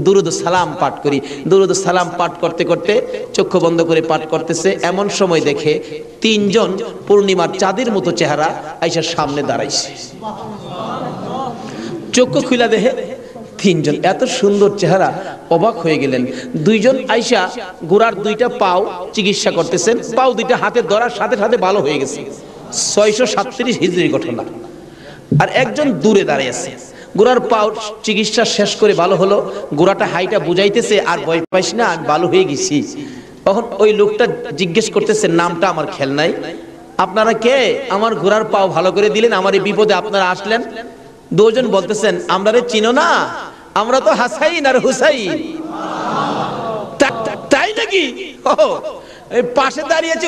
দুরুদ সালাম পাঠ করি। দুরুদ সালাম পাঠ করতে করতে চক্ষু বন্ধ করে পাঠ করতেছে। এমন সময় দেখে 3 জন পূর্ণিমার চাঁদের মতো চেহারা আয়েশার সামনে দাঁড়াইছে। চক্ষু খুলে দেখে 3 জন এত সুন্দর চেহারা, অবাক হয়ে গেলেন। 2 জন আয়েশা ঘোড়ার 2টা পাও চিকিৎসা করতেছেন, পাও 2টা হাতে ধরার সাথে সাথে ভালো হয়ে গেছে। 637 হিজরির ঘটনা। আর একজন দূরে দাঁড়িয়ে আছে। ঘোড়ার পাও চিকিৎসা শেষ করে ভালো হলো, ঘোড়াটা হাইটা বুঝাইতেছে, আর ভয় পাইস না, আমি ভালো হয়ে গেছি। তখন ওই লোকটা জিজ্ঞেস করতেছে, নামটা আমার খেয়াল নাই, আপনারা কে? আমার ঘোড়ার পাও ভালো করে দিলেন, আমার এই বিপদে আপনারা আসলেন। 2 জন বলতেছেন, আমরা রে চিনো না, আমরা তো হাসাইন আর হুসাইন। তাই নাকি? পাশে দাঁড়িয়েছে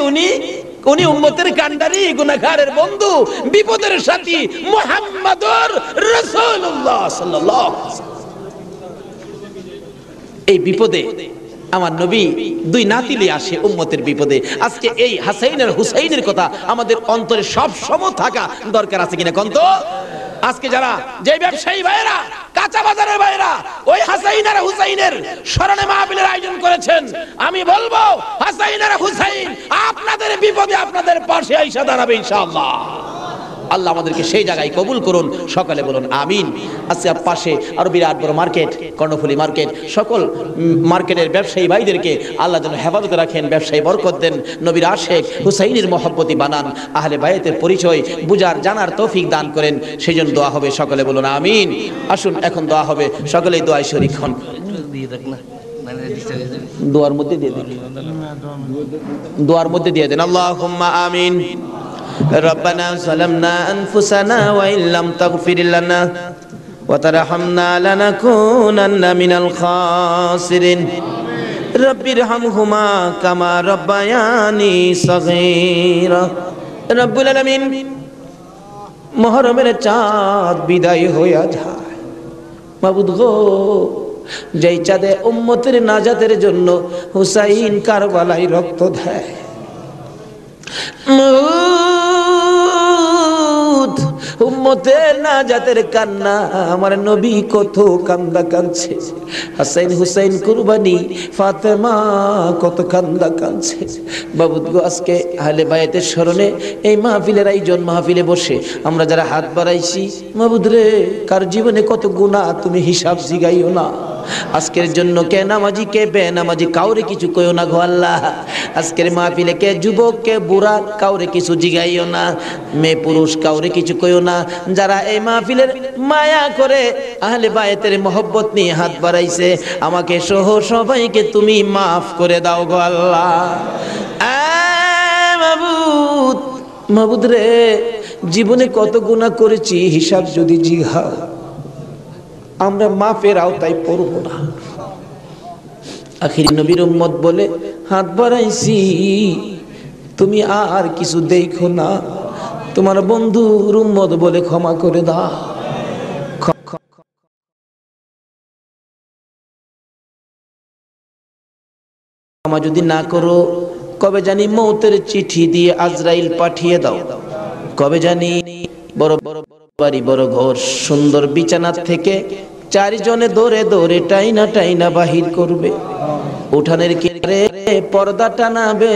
উনি উম্মতের কান্ডারি, গুনাহগারের বন্ধু, বিপদের সাথী মুহাম্মদুর রাসূলুল্লাহ সাল্লাল্লাহু আলাইহি ওয়াসাল্লাম। এই বিপদে আমার নবী 2 নাতিলে আসে উম্মতের বিপদে। আজকে এই হাসাইন আর হুসাইনের কথা আমাদের অন্তরে সব সময় থাকা দরকার আছে কিনা কোন তো? আজকে যারা যে ব্যবসায়ী ভাইরা, কাঁচা বাজারের ভাইরা ওই হাসাইন আর হুসাইনের স্মরণে মাহফিলের আয়োজন করেছেন, আমি বলবো হাসাইন আর হুসাইন আপনাদের বিপদে আপনাদের পাশে আইসা দাঁড়াবে ইনশাআল্লাহ। আল্লাহ আমাদেরকে সেই জায়গায় কবুল করুন। সকালে বলুন আমিন। আজকে পাশে আরো বিরাট বড় মার্কেট, কর্ণফুলী মার্কেট। সকল মার্কেটের ব্যবসায়ী ভাইদেরকে আল্লাহ যেন হেফাজতে রাখেন, ব্যবসায়ী বরকত দেন, নবীর আশেক হুসাইনের মহব্বতি বানান, আহলে বায়তের পরিচয় বুঝার জানার তৌফিক দান করেন। সেই জন্য দোয়া হবে। সকলে বলুন আমিন। আসুন এখন দোয়া হবে, সকলেই দোয়ায় শরীক হন। দোয়ার মধ্যে দিয়ে দেন, দোয়ার মধ্যে দিয়ে দেন। আল্লাহুম্মা আমিন। ربنا ظلمنا أنفسنا وإن لم تغفر لنا وترحمنا لنكونن من الخاسرين رب ارحمهما كما ربياني صغيرا رب العالمين। মুহররমের চাঁদ বিদায় হইয়া যায়, মাবুদ গো, যেই চাঁদে উম্মতের নাজাতের জন্য হুসাইন কারবালায় রক্ত দেয়, উম্মতের নাজাতের কান্না আমার নবী কত কান্দা কাঁদছে, হাসাইন হুসাইন কুরবানি ফাতেমা কত কান্দা কাঁদছে। বাবুদ গো, আজকে আহলে বায়াতের স্মরণে এই মাহফিলের আয়োজন, মাহফিলে বসে আমরা যারা হাত বাড়াইছি, মাবুদ রে, কার জীবনে কত গুনাহ তুমি হিসাব জিগাইও না। আজকের জন্য কে নামাজি কে বেনামাজি কাউরে কিছু কইও না গো আল্লাহ। আজকের মাহফিলে কে যুবক কে বুড়া কাউরে কিছু জিগাইও না, মেয়ে পুরুষ কাউরে কিছু কইও না। যারা এই মাহফিলের মায়া করে আহলে বায়াতের মহব্বত নিয়ে হাত বাড়াইছে, আমাকে সহ সবাইকে তুমি মাফ করে দাও গো আল্লাহ। মাবুদ, মাবুদ রে, জীবনে কত গুনাহ করেছি হিসাব যদি জিঘাও, আমরা মাফের আওতায় পড়ব না। আখির নবীর উম্মত বলে হাত বাড়াইছি, তুমি আর কিছু দেখো না, তোমার বন্ধুর উম্মত বলে ক্ষমা করে দাও। ক্ষমা যদি না করো, কবে জানি মৌতের চিঠি দিয়ে আজরাইল পাঠিয়ে দাও। কবে জানি বড় বড় বাড়ি, বড় ঘর, সুন্দর বিছানা থেকে চারজনে দৌড়ে দৌড়ে টাইনা টাইনা বাহির করবে। উঠানের কিনারে পর্দা টানাবে,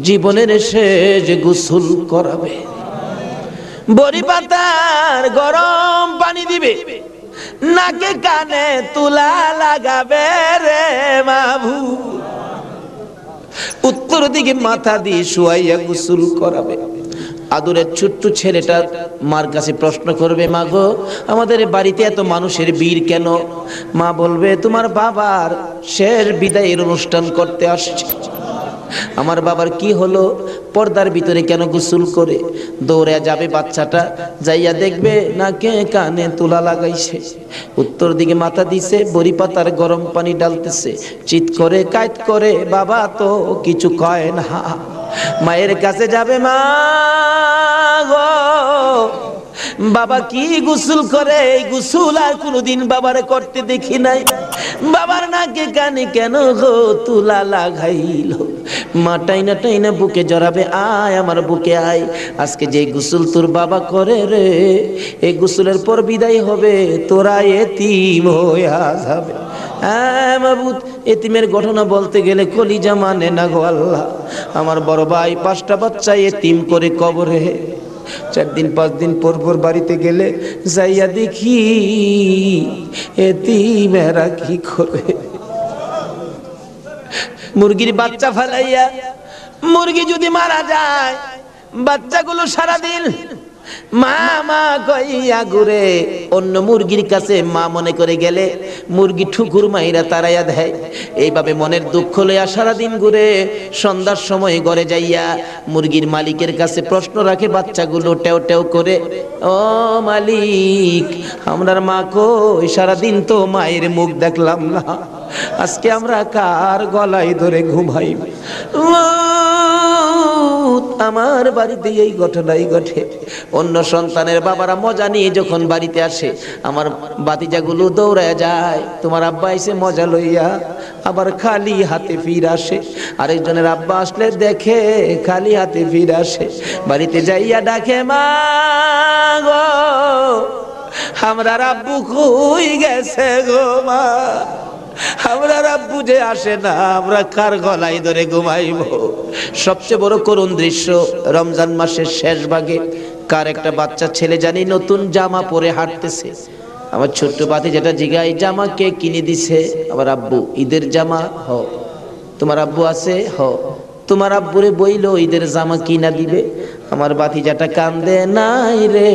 জীবনের শেষ গোসল করাবে। বড়ি পাতার গরম পানি দিবে, নাকে কানে তুলা লাগাবে রে মাবু। উত্তর দিকে মাথা দিয়ে শুয়াইয়া গোসল করাবে। আদরের ছোট্ট ছেলেটা মার কাছে প্রশ্ন করবে, মা গো, আমাদের বাড়িতে এত মানুষের ভিড় কেন? মা বলবে, তোমার বাবার শেষ বিদায়ের অনুষ্ঠান করতে আসছে। আমার বাবার কি হলো? পর্দার ভিতরে কেন গোসল করে? দৌড়ে যাবে বাচ্চাটা, যাইয়া দেখবে নাকে কানে তুলা লাগাইছে, উত্তর দিকে মাথা দিছে, বড়ি পাতার গরম পানি ডালতেছে, চিৎ করে কাইত করে, বাবা তো কিছু কয় না। মায়ের কাছে যাবে, মা গো, বাবা কি গোসল করে, এই গোসল আর কোনোদিন বাবারে করতে দেখি নাই। বাবার নাকে কানে কেন গো তুলা লাগাইলো? মা টাইনা টাইনা বুকে জড়াবে, আয় আমার বুকে আয়, আজকে যে গোসল তোর বাবা করে রে, এই গোসলের পর বিদায় হবে, তোরা এতিম হইয়া যাবে। হ্যাঁ মাবুদ, এতিমের ঘটনা বলতে গেলে কলিজা মানে না গো আল্লাহ। আমার বড় ভাই 5টা বাচ্চা এতিম করে কবরে। 4 দিন 5 দিন পর পর বাড়িতে গেলে যাইয়া দেখি এতিমেরা কি করে। মুরগির বাচ্চা ফেলাইয়া, মুরগি যদি মারা যায়, বাচ্চাগুলো সারাদিন মা মা কইয়া ঘুরে, অন্য মুরগির কাছে মা মনে করে গেলে মুরগি ঠুকুর মাইরা তারাইয়া দেয়। এইভাবে মনের দুঃখ লইয়া সারাদিন ঘুরে, সন্ধ্যার সময় ঘরে যাইয়া মুরগির মালিকের কাছে প্রশ্ন রাখে বাচ্চাগুলো টেও টেও করে, ও মালিক, আমরার মা কই? সারাদিন তো মায়ের মুখ দেখলাম না, আজকে আমরা কার গলায় ধরে ঘুমাই? আমার বাড়িতে এই ঘটনাই ঘটে। অন্য সন্তানের বাবারা মজা নিয়ে যখন বাড়িতে আসে, আমার বাতিজাগুলো দৌড়ায় যায়, তোমার আব্বা এসে মজা লইয়া, আবার খালি হাতে ফিরে আসে। আরেকজনের আব্বা আসলে দেখে খালি হাতে ফিরে আসে, বাড়িতে যাইয়া ডাকে, মা গো, আমরা আব্বু কই গেছে গো মা, আমরা আব্বু যে আসে না, আমরা কার গলায় ধরে ঘুমাইব? সবচেয়ে বড় করুণ দৃশ্য, রমজান মাসের শেষ ভাগে কার একটা বাচ্চা ছেলে জানি নতুন জামা পরে হাঁটতেছে। আমার ছোট্ট বাতি যেটা জিগাই, জামা কে কিনে দিছে? আমার আব্বু। ঈদের জামা? হ। তোমার আব্বু আছে? হ। তোমার আব্বুরে বইলো ঈদের জামা কিনা দিবে। আমার বাতি যেটা কান্দে, নাই রে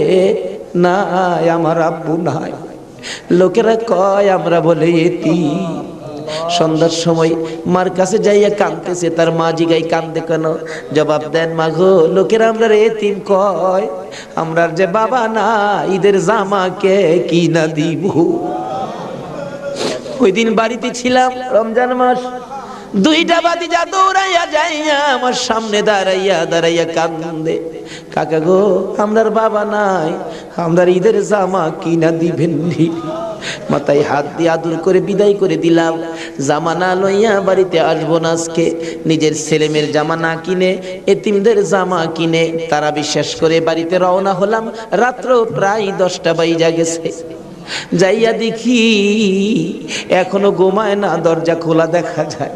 নাই, আমার আব্বু নাই। লোকেরা কয় আমরা বলে এতিম। সন্ধ্যার সময় মার কাছে যাইয়া কাঁদতেছে, তার মা জিগাই কান্দে কেন? জবাব দেন, মা গো, লোকেরা আমরা এতিম কয়, আমরার যে বাবা না, ঈদের জামা কে কিনা দিব? ওই দিন বাড়িতে ছিলাম, রমজান মাস, 2টা বাতিজা দৌড়াইয়া যাইয়া আমার সামনে দাঁড়াইয়া দাঁড়াইয়া কান্দে, কাকা গো, আমরার বাবা নাই, আমরার ঈদের জামা কিনা দিবেন? মাথায় হাত দিয়ে আদর করে বিদায় করে দিলাম। জামা না লইয়া বাড়িতে আসবো না আজকে। নিজের ছেলেমেয়ের জামা না কিনে এতিমদের জামা কিনে তারা বিশ্বাস করে বাড়িতে রওনা হলাম। রাত্র প্রায় 10টা বাজে গেছে। যাইয়া দেখি এখনো ঘুমায় না, দরজা খোলা দেখা যায়।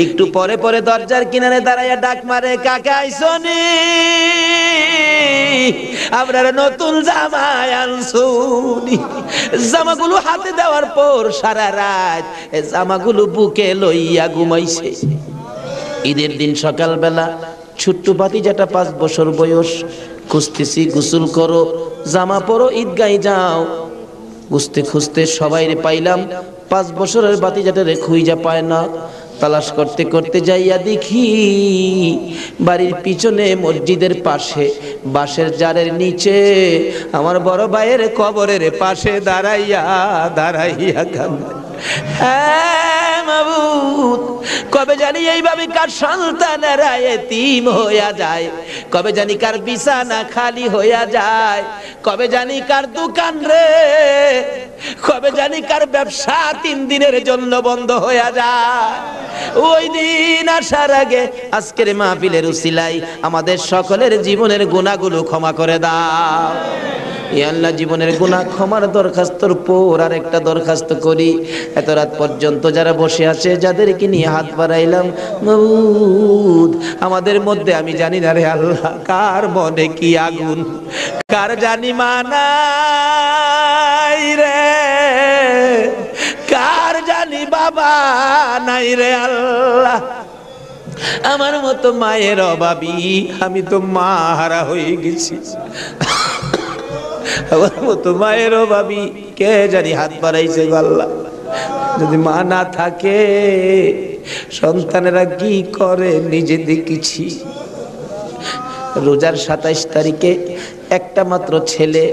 একটু পরে পরে দরজার কিনারে দাঁড়াইয়া ডাক মারে, কাকা আইসনি, আপনার নতুন জামা আনছুনি। জামাগুলো হাতে দেওয়ার পর সারা রাত জামাগুলো বুকে লইয়া ঘুমাইছে। ঈদের দিন সকালবেলা ছোট্ট ভাতিজাটা 5 বছর বয়স, খুঁজতেছি, গোসল করো, জামা পরো, ঈদগায় যাও। খুঁজতে খুঁজতে সবাইরে পাইলাম, 5 বছরের ভাতিজাটারে খুঁজা পায় না। তালাশ করতে করতে যাইয়া দেখি বাড়ির পিছনে মসজিদের পাশে বাঁশের জারের নিচে আমার বড় ভাইয়ের কবরের পাশে দাঁড়াইয়া কান্দে। হ্যাঁ মাবুদ, কবে জানি এইভাবে কার সন্তানেরা এতিম হইয়া যায়, কবে জানি কার বিছানা খালি হইয়া যায়, কবে জানি কার দোকান রে, কবে জানি কার ব্যবসা 3 দিনের জন্য বন্ধ হইয়া যায়। ওই দিন আসার আগে আজকের মাহফিলের উসিলায় আমাদের সকলের জীবনের গুনাহগুলো ক্ষমা করে দাও। ইয়া আল্লাহ, জীবনের গুনাহ ক্ষমার দরখাস্তর পর আর একটা দরখাস্ত করি, এত রাত পর্যন্ত যারা বসে আছে যাদেরকে নিয়ে হাত বাড়াইলাম, মাবুদ আমাদের মধ্যে আমি জানি না রে আল্লাহ কার মনে কি আগুন, কার জানি মানাই রে, কার জানি বাবা নাই রে আল্লাহ। আমার মতো মায়ের অভাবী, আমি তো মা হারা হয়ে গেছি। আমার মতো মায়ের অভাবী কে জানি হাত বাড়াইছে গো আল্লাহ। যদি মা না থাকে সন্তানেরা কি করে নিজে দেখেছি। রোজার 27 তারিখে একটা মাত্র ছেলে,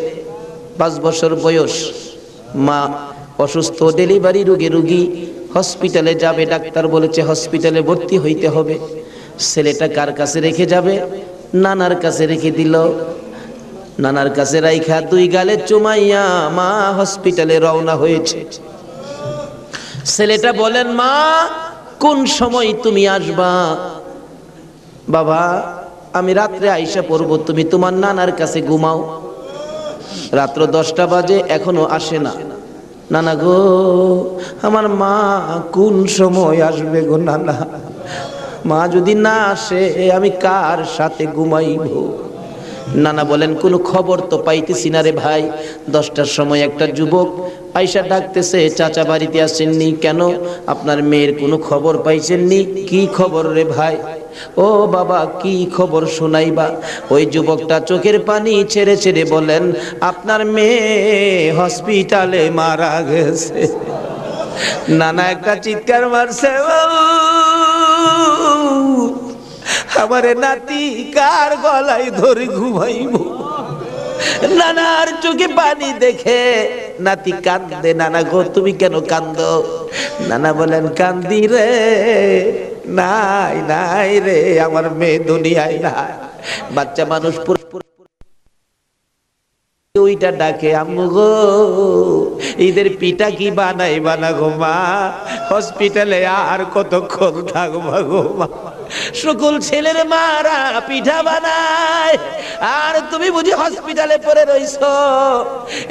5 বছর বয়স, মা অসুস্থ, ডেলিভারি রোগী, হসপিটালে যাবে, ডাক্তার বলেছে হসপিটালে ভর্তি হইতে হবে। ছেলেটা কার কাছে রেখে যাবে? নানার কাছে রেখে দিল। নানার কাছে রাইখা 2 গালে চুমাইয়া মা হসপিটালে রওনা হয়েছে। ছেলেটা বলেন, মা কোন সময় তুমি আসবা? বাবা আমি রাত্রে আইসা পড়ব, তুমি তোমার নানার কাছে ঘুমাও। রাত্র 10টা বাজে, এখনো আসে না। নানা গো, আমার মা কোন সময় আসবে গো নানা? মা যদি না আসে আমি কার সাথে ঘুমাইব? নানা বলেন, কোনো খবর তো পাইতেছি না রে ভাই। 10টার সময় একটা যুবক আইসা ডাকতেছে, চাচা বাড়িতে আসেননি কেন? আপনার মেয়ের কোনো খবর পাইছেননি? কি খবর রে ভাই? ও বাবা কি খবর শোনাইবা? ওই যুবকটা চোখের পানি ছেড়ে ছেড়ে বলেন, আপনার মেয়ে হসপিটালে মারা গেছে। নানা একটা চিৎকার মারছে, আমারে নাতি কার গলায় ধরে ঘুমাইব? নানার চোখে পানি দেখে নাতি কান্দে। নানা গো তুমি কেন কান্দো? নানা বলেন, কান্দি রে, নাই নাই রে, আমার মেয়ে দুনিয়ায় নাই। বাচ্চা মানুষ ওইটা ডাকে, আম্মু গো ঈদের পিঠা কি বানাইবা না গো মা? হসপিটালে আর কতক্ষণ থাকবা গো মা? সকল ছেলের মারা পিঠা বানায়, আর তুমি বুঝি হসপিটালে পড়ে রইছো?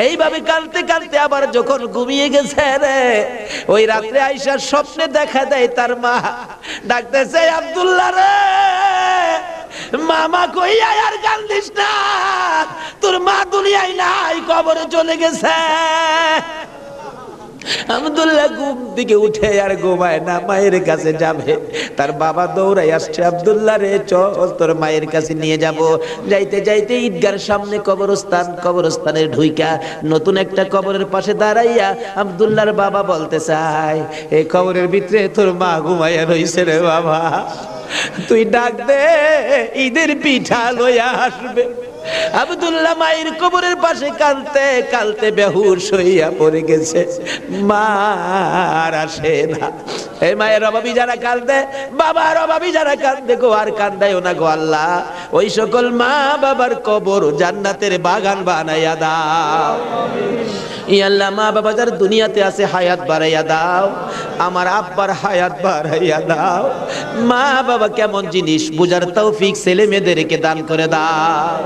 এইভাবে কাঁদতে কাঁদতে আবার যখন ঘুমিয়ে গেছে রে, ওই রাত্রে আইসার স্বপ্নে দেখা দেয় তার মা ডাকতেছে, আব্দুল্লাহ রে মামা কইয়া আর কান্দিস না, তোর মা দুনিয়ায় নাই, কবরে চলে গেছে। আব্দুল্লাহ ঘুম থেকে উঠে আর ঘুমায় না, মায়ের কাছে যাবে। তার বাবা দৌড়াই আসছে, আব্দুল্লাহ রে চল তোর মায়ের কাছে নিয়ে যাব। যাইতে যাইতে ঈদগার সামনে কবরস্থান, কবরস্থানের ঢুইকা নতুন একটা কবরের পাশে দাঁড়াইয়া আব্দুল্লাহর বাবা বলতে চায়, এই কবরের ভিতরে তোর মা ঘুমাইয়া রইছে রে বাবা, তুই ডাক দে, ঈদের পিঠা লইয়া আসবে। আব্দুল্লাহ মায়ের কবরের পাশে কাঁদতে কাঁদতে বেহুশ হইয়া পড়ে গেছে। মা আর আসে না। এই মায়ের অভাবী যারা কাঁদে, বাবার অভাবী যারা কাঁদে গো, আর কান্দায়ও না গো আল্লাহ। ওই সকল মা বাবার কবর জান্নাতের বাগান বানাইয়া দাও। ইয়া আল্লাহ, মা বাবা যারা দুনিয়াতে আছে হায়াত বাড়াইয়া দাও, আমার আব্বার হায়াত বাড়াইয়া দাও। মা বাবা কেমন জিনিস বুঝার তৌফিক ছেলে মেয়েদেরকে দান করে দাও।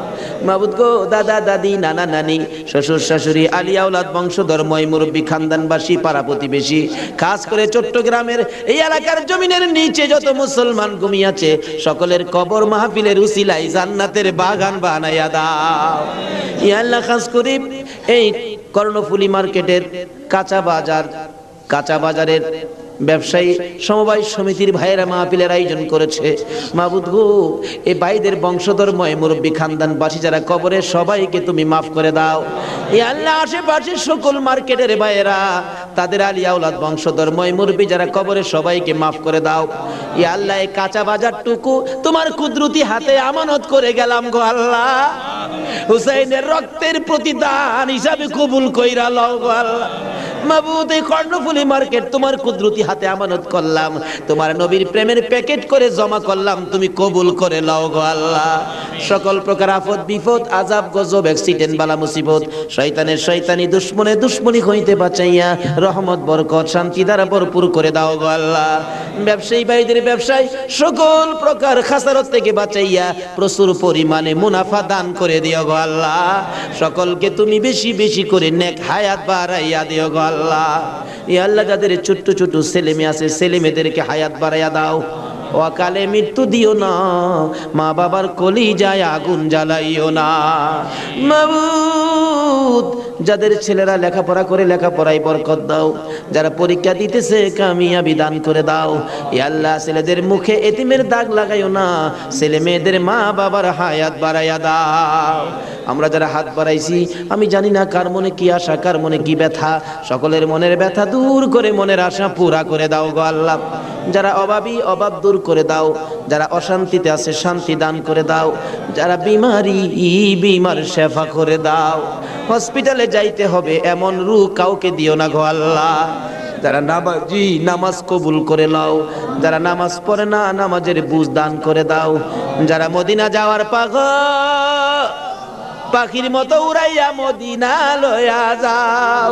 মাবুদ গো, দাদা দাদি, নানা নানি, শ্বশুর শাশুড়ি, আলিয়া আওলাদ, বংশধর, ময় মুরব্বী, খানদানবাসী, পাড়া প্রতিবেশী, খাস করে চট্টগ্রামের এই এলাকার জমিনের নিচে যত মুসলমান ঘুমিয়েছে সকলের কবর মাহফিলের উসিলায় জান্নাতের বাগান বানাইয়া দাও। ইয়া আল্লাহ, খাস করে এই কর্ণফুলী মার্কেটের কাঁচা বাজারের ব্যবসায়ী সমবায় সমিতির ভাইয়েরা মাহফিলের আয়োজন করেছে। মাবুদ গো, এই ভাইদের বংশধর্ময় মুরব্বী খানদানবাসী যারা কবরে, সবাইকে তুমি মাফ করে দাও। এই আল্লাহ আশেপাশে সকল মার্কেটের ভাইয়েরা, তাদের আলিয়া আওলাদ বংশধর্ময় মুরব্বী যারা কবরে, সবাইকে মাফ করে দাও। এই আল্লাহ এই কাঁচা বাজারটুকু তোমার কুদরতি হাতে আমানত করে গেলাম গো আল্লাহ, হুসাইনের রক্তের প্রতিদান হিসাবে কবুল কইরা লও গো আল্লাহ। মাবুদ, এই কর্ণফুলী মার্কেট তোমার কুদরতি হাতে আমানত করলাম, তোমার নবীর প্রেমের প্যাকেট করে জমা করলাম, তুমি কবুল করে লও গো আল্লাহ। সকল প্রকার আফত বিপদ, আযাব গজব, অ্যাক্সিডেন্ট, বালা মুসিবত, শয়তানের শয়তানি, দুশমনে দুশমনি হইতে বাঁচাইয়া রহমত বরকত শান্তি দ্বারা ভরপুর করে দাও গো আল্লাহ। ব্যবসায়ী ভাইদের ব্যবসায় সকল প্রকার খাসারত থেকে বাঁচাইয়া প্রচুর পরিমাণে মুনাফা দান করে দিও গো আল্লাহ। সকলকে তুমি বেশি বেশি করে নেক হায়াত বাড়াইয়া দিও গো আল্লাহ। ইয়া আল্লাহ, যাদের ছোট ছোট ছেলে মেয়ে আছে, ছেলে মেয়েদেরকে হায়াত বাড়াইয়া দাও, অকালে মৃত্যু দিও না, মা বাবার কলিজায় আগুন জ্বালাইও না। মাবুদ, যাদের ছেলেরা লেখাপড়া করে লেখাপড়ায় বরকত দাও, যারা পরীক্ষা দিতেছে কামিয়াবি দান করে দাও। ইয়া আল্লাহ, ছেলেদের মুখে এতিমের দাগ লাগাইও না, ছেলে মেয়েদের মা বাবার হায়াত বাড়াইয়া দাও। আমরা যারা হাত বাড়াইছি, আমি জানি না কার মনে কি আশা, কার মনে কি ব্যথা, সকলের মনের ব্যথা দূর করে মনের আশা পুরা করে দাও গো আল্লাহ। যারা অভাবী, অভাব দূর করে দাও, যারা অশান্তিতে আছে শান্তি দান করে দাও, যারা বিমারি, বিমার শেফা করে দাও। হসপিটালে যাইতে হবে এমন রূহ কাউকে দিও না গো আল্লাহ। যারা নামাজি, নামাজ কবুল করে নাও, যারা নামাজ পড়ে না, নামাজের বুঝ দান করে দাও। যারা মদিনা যাওয়ার পাগল, পাখির মতো উড়াইয়া মদিনা লয়া যাও,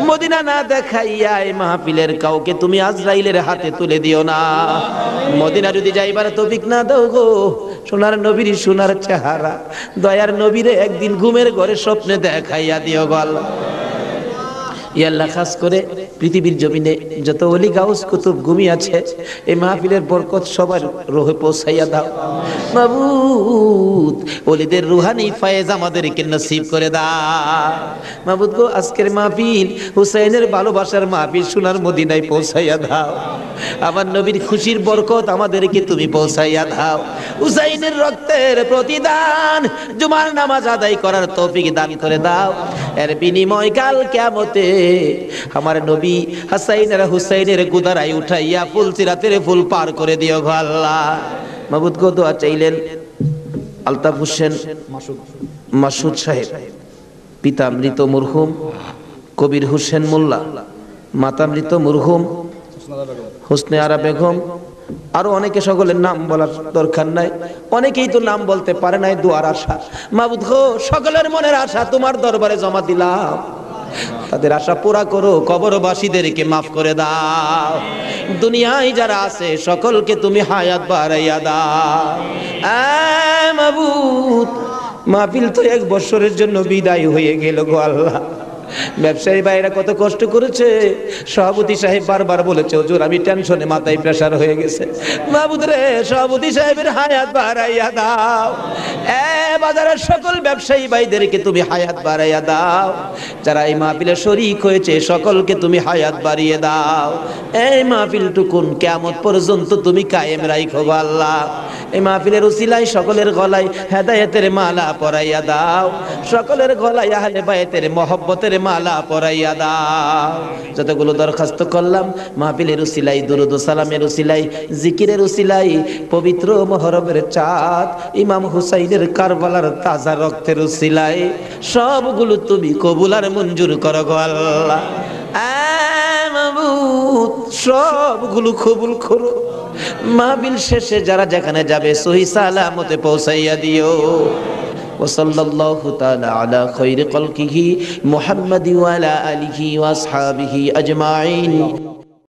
মদিনা না দেখাইয়া এই মাহফিলের কাউকে তুমি আজরাইলের হাতে তুলে দিও না। মদিনা যদি যাইবার তৌফিক না দাও গো, সোনার নবীর সোনার চেহারা, দয়ার নবীরে একদিন ঘুমের ঘরে স্বপ্নে দেখাইয়া দিও গো আল্লাহ। ইয়া আল্লাহ, খাস করে পৃথিবীর জমিনে যত ওলি গাউস কুতুব ঘুমিয়ে আছে, এই মাহফিলের বরকত সবার রুহে পৌঁছাইয়া দাও। মাবুদ, ওলিদের রুহানি ফায়েজ আমাদেরকে নসিব করে দাও। মাবুদ গো, আজকের মাহফিল হুসাইনের ভালোবাসার মাহফিল, সোনার মদিনায় পৌঁছাইয়া দাও। আমার নবীর খুশির বরকত আমাদেরকে তুমি পৌঁছাইয়া দাও। হুসাইনের রক্তের প্রতিদান জুমার নামাজ আদায় করার তৌফিক দান করে দাও। এর বিনিময় কাল কিয়ামতে আমার নবী হাসাইনের হুসাইনের গুদারায় উঠাইয়া ফুল সিরাতের ফুল পার করে দিও গো আল্লাহ। মাবুদ গো, দোয়া চাইলেন আলতাফ হোসেন মাসুদ সাহেব, পিতা মৃত মরহুম কবির হোসেন মোল্লা, মাতা মৃত মরহুম হোসনে আরা বেগম, আরো অনেকে, সকলের নাম বলার দরকার নাই, অনেকেই তো নাম বলতে পারে নাই। দুয়ার আশা মাবুদ গো, সকলের মনের আশা তোমার দরবারে জমা দিলাম, তাদের আশা পুরা করো, কবরবাসীদেরকে মাফ করে দাও। দুনিয়ায় যারা আছে সকলকে তুমি হায়াত বাড়াইয়া দাও। মাবুদ, মাহফিল তো 1 বছরের জন্য বিদায় হয়ে গেল গো আল্লাহ। ব্যবসায়ী ভাইরা কত কষ্ট করেছে, সভাপতি সাহেব বারবার বলেছে হুজুর আমি টেনশনে মাথায় প্রেসার হয়ে গেছে। মাহবুদ রে, সভাপতি সাহেবের হায়াত বাড়াইয়া দাও। বাজারের সকল ব্যবসায়ী ভাইদেরকে তুমি হায়াত বাড়াইয়া দাও। যারা এই মাহফিলে শরীক হয়েছে সকলকে তুমি হায়াত বাড়িয়ে দাও। এই মাহফিলটুকুন কিয়ামত পর্যন্ত তুমি কায়েম রাখো গো আল্লাহ। এই মাহফিলের উসিলায় সকলের গলায় হেদায়েতের মালা পরাইয়া দাও, সকলের গলায় আহলে বাইতের মহব্বতের মালা পরাইয়া দাও। যতগুলো দরখাস্ত করলাম মাহফিলের উসিলাই, দুরুদ ও সালামের উসিলাই, জিকিরের উসিলাই, পবিত্র মুহররমের চাঁদ ইমাম হুসাইনের কারবালার তাজা রক্তের উসিলাই, সবগুলো তুমি কবুল আর মঞ্জুর করো গো আল্লাহ। মাবুদ, সবগুলো কবুল করো। মাহফিল শেষে যারা যেখানে যাবে সহি সালামতে পৌঁছাইয়া দিও। وصلى الله تعالى على خير خلقه محمد وعلى آله وأصحابه أجمعين.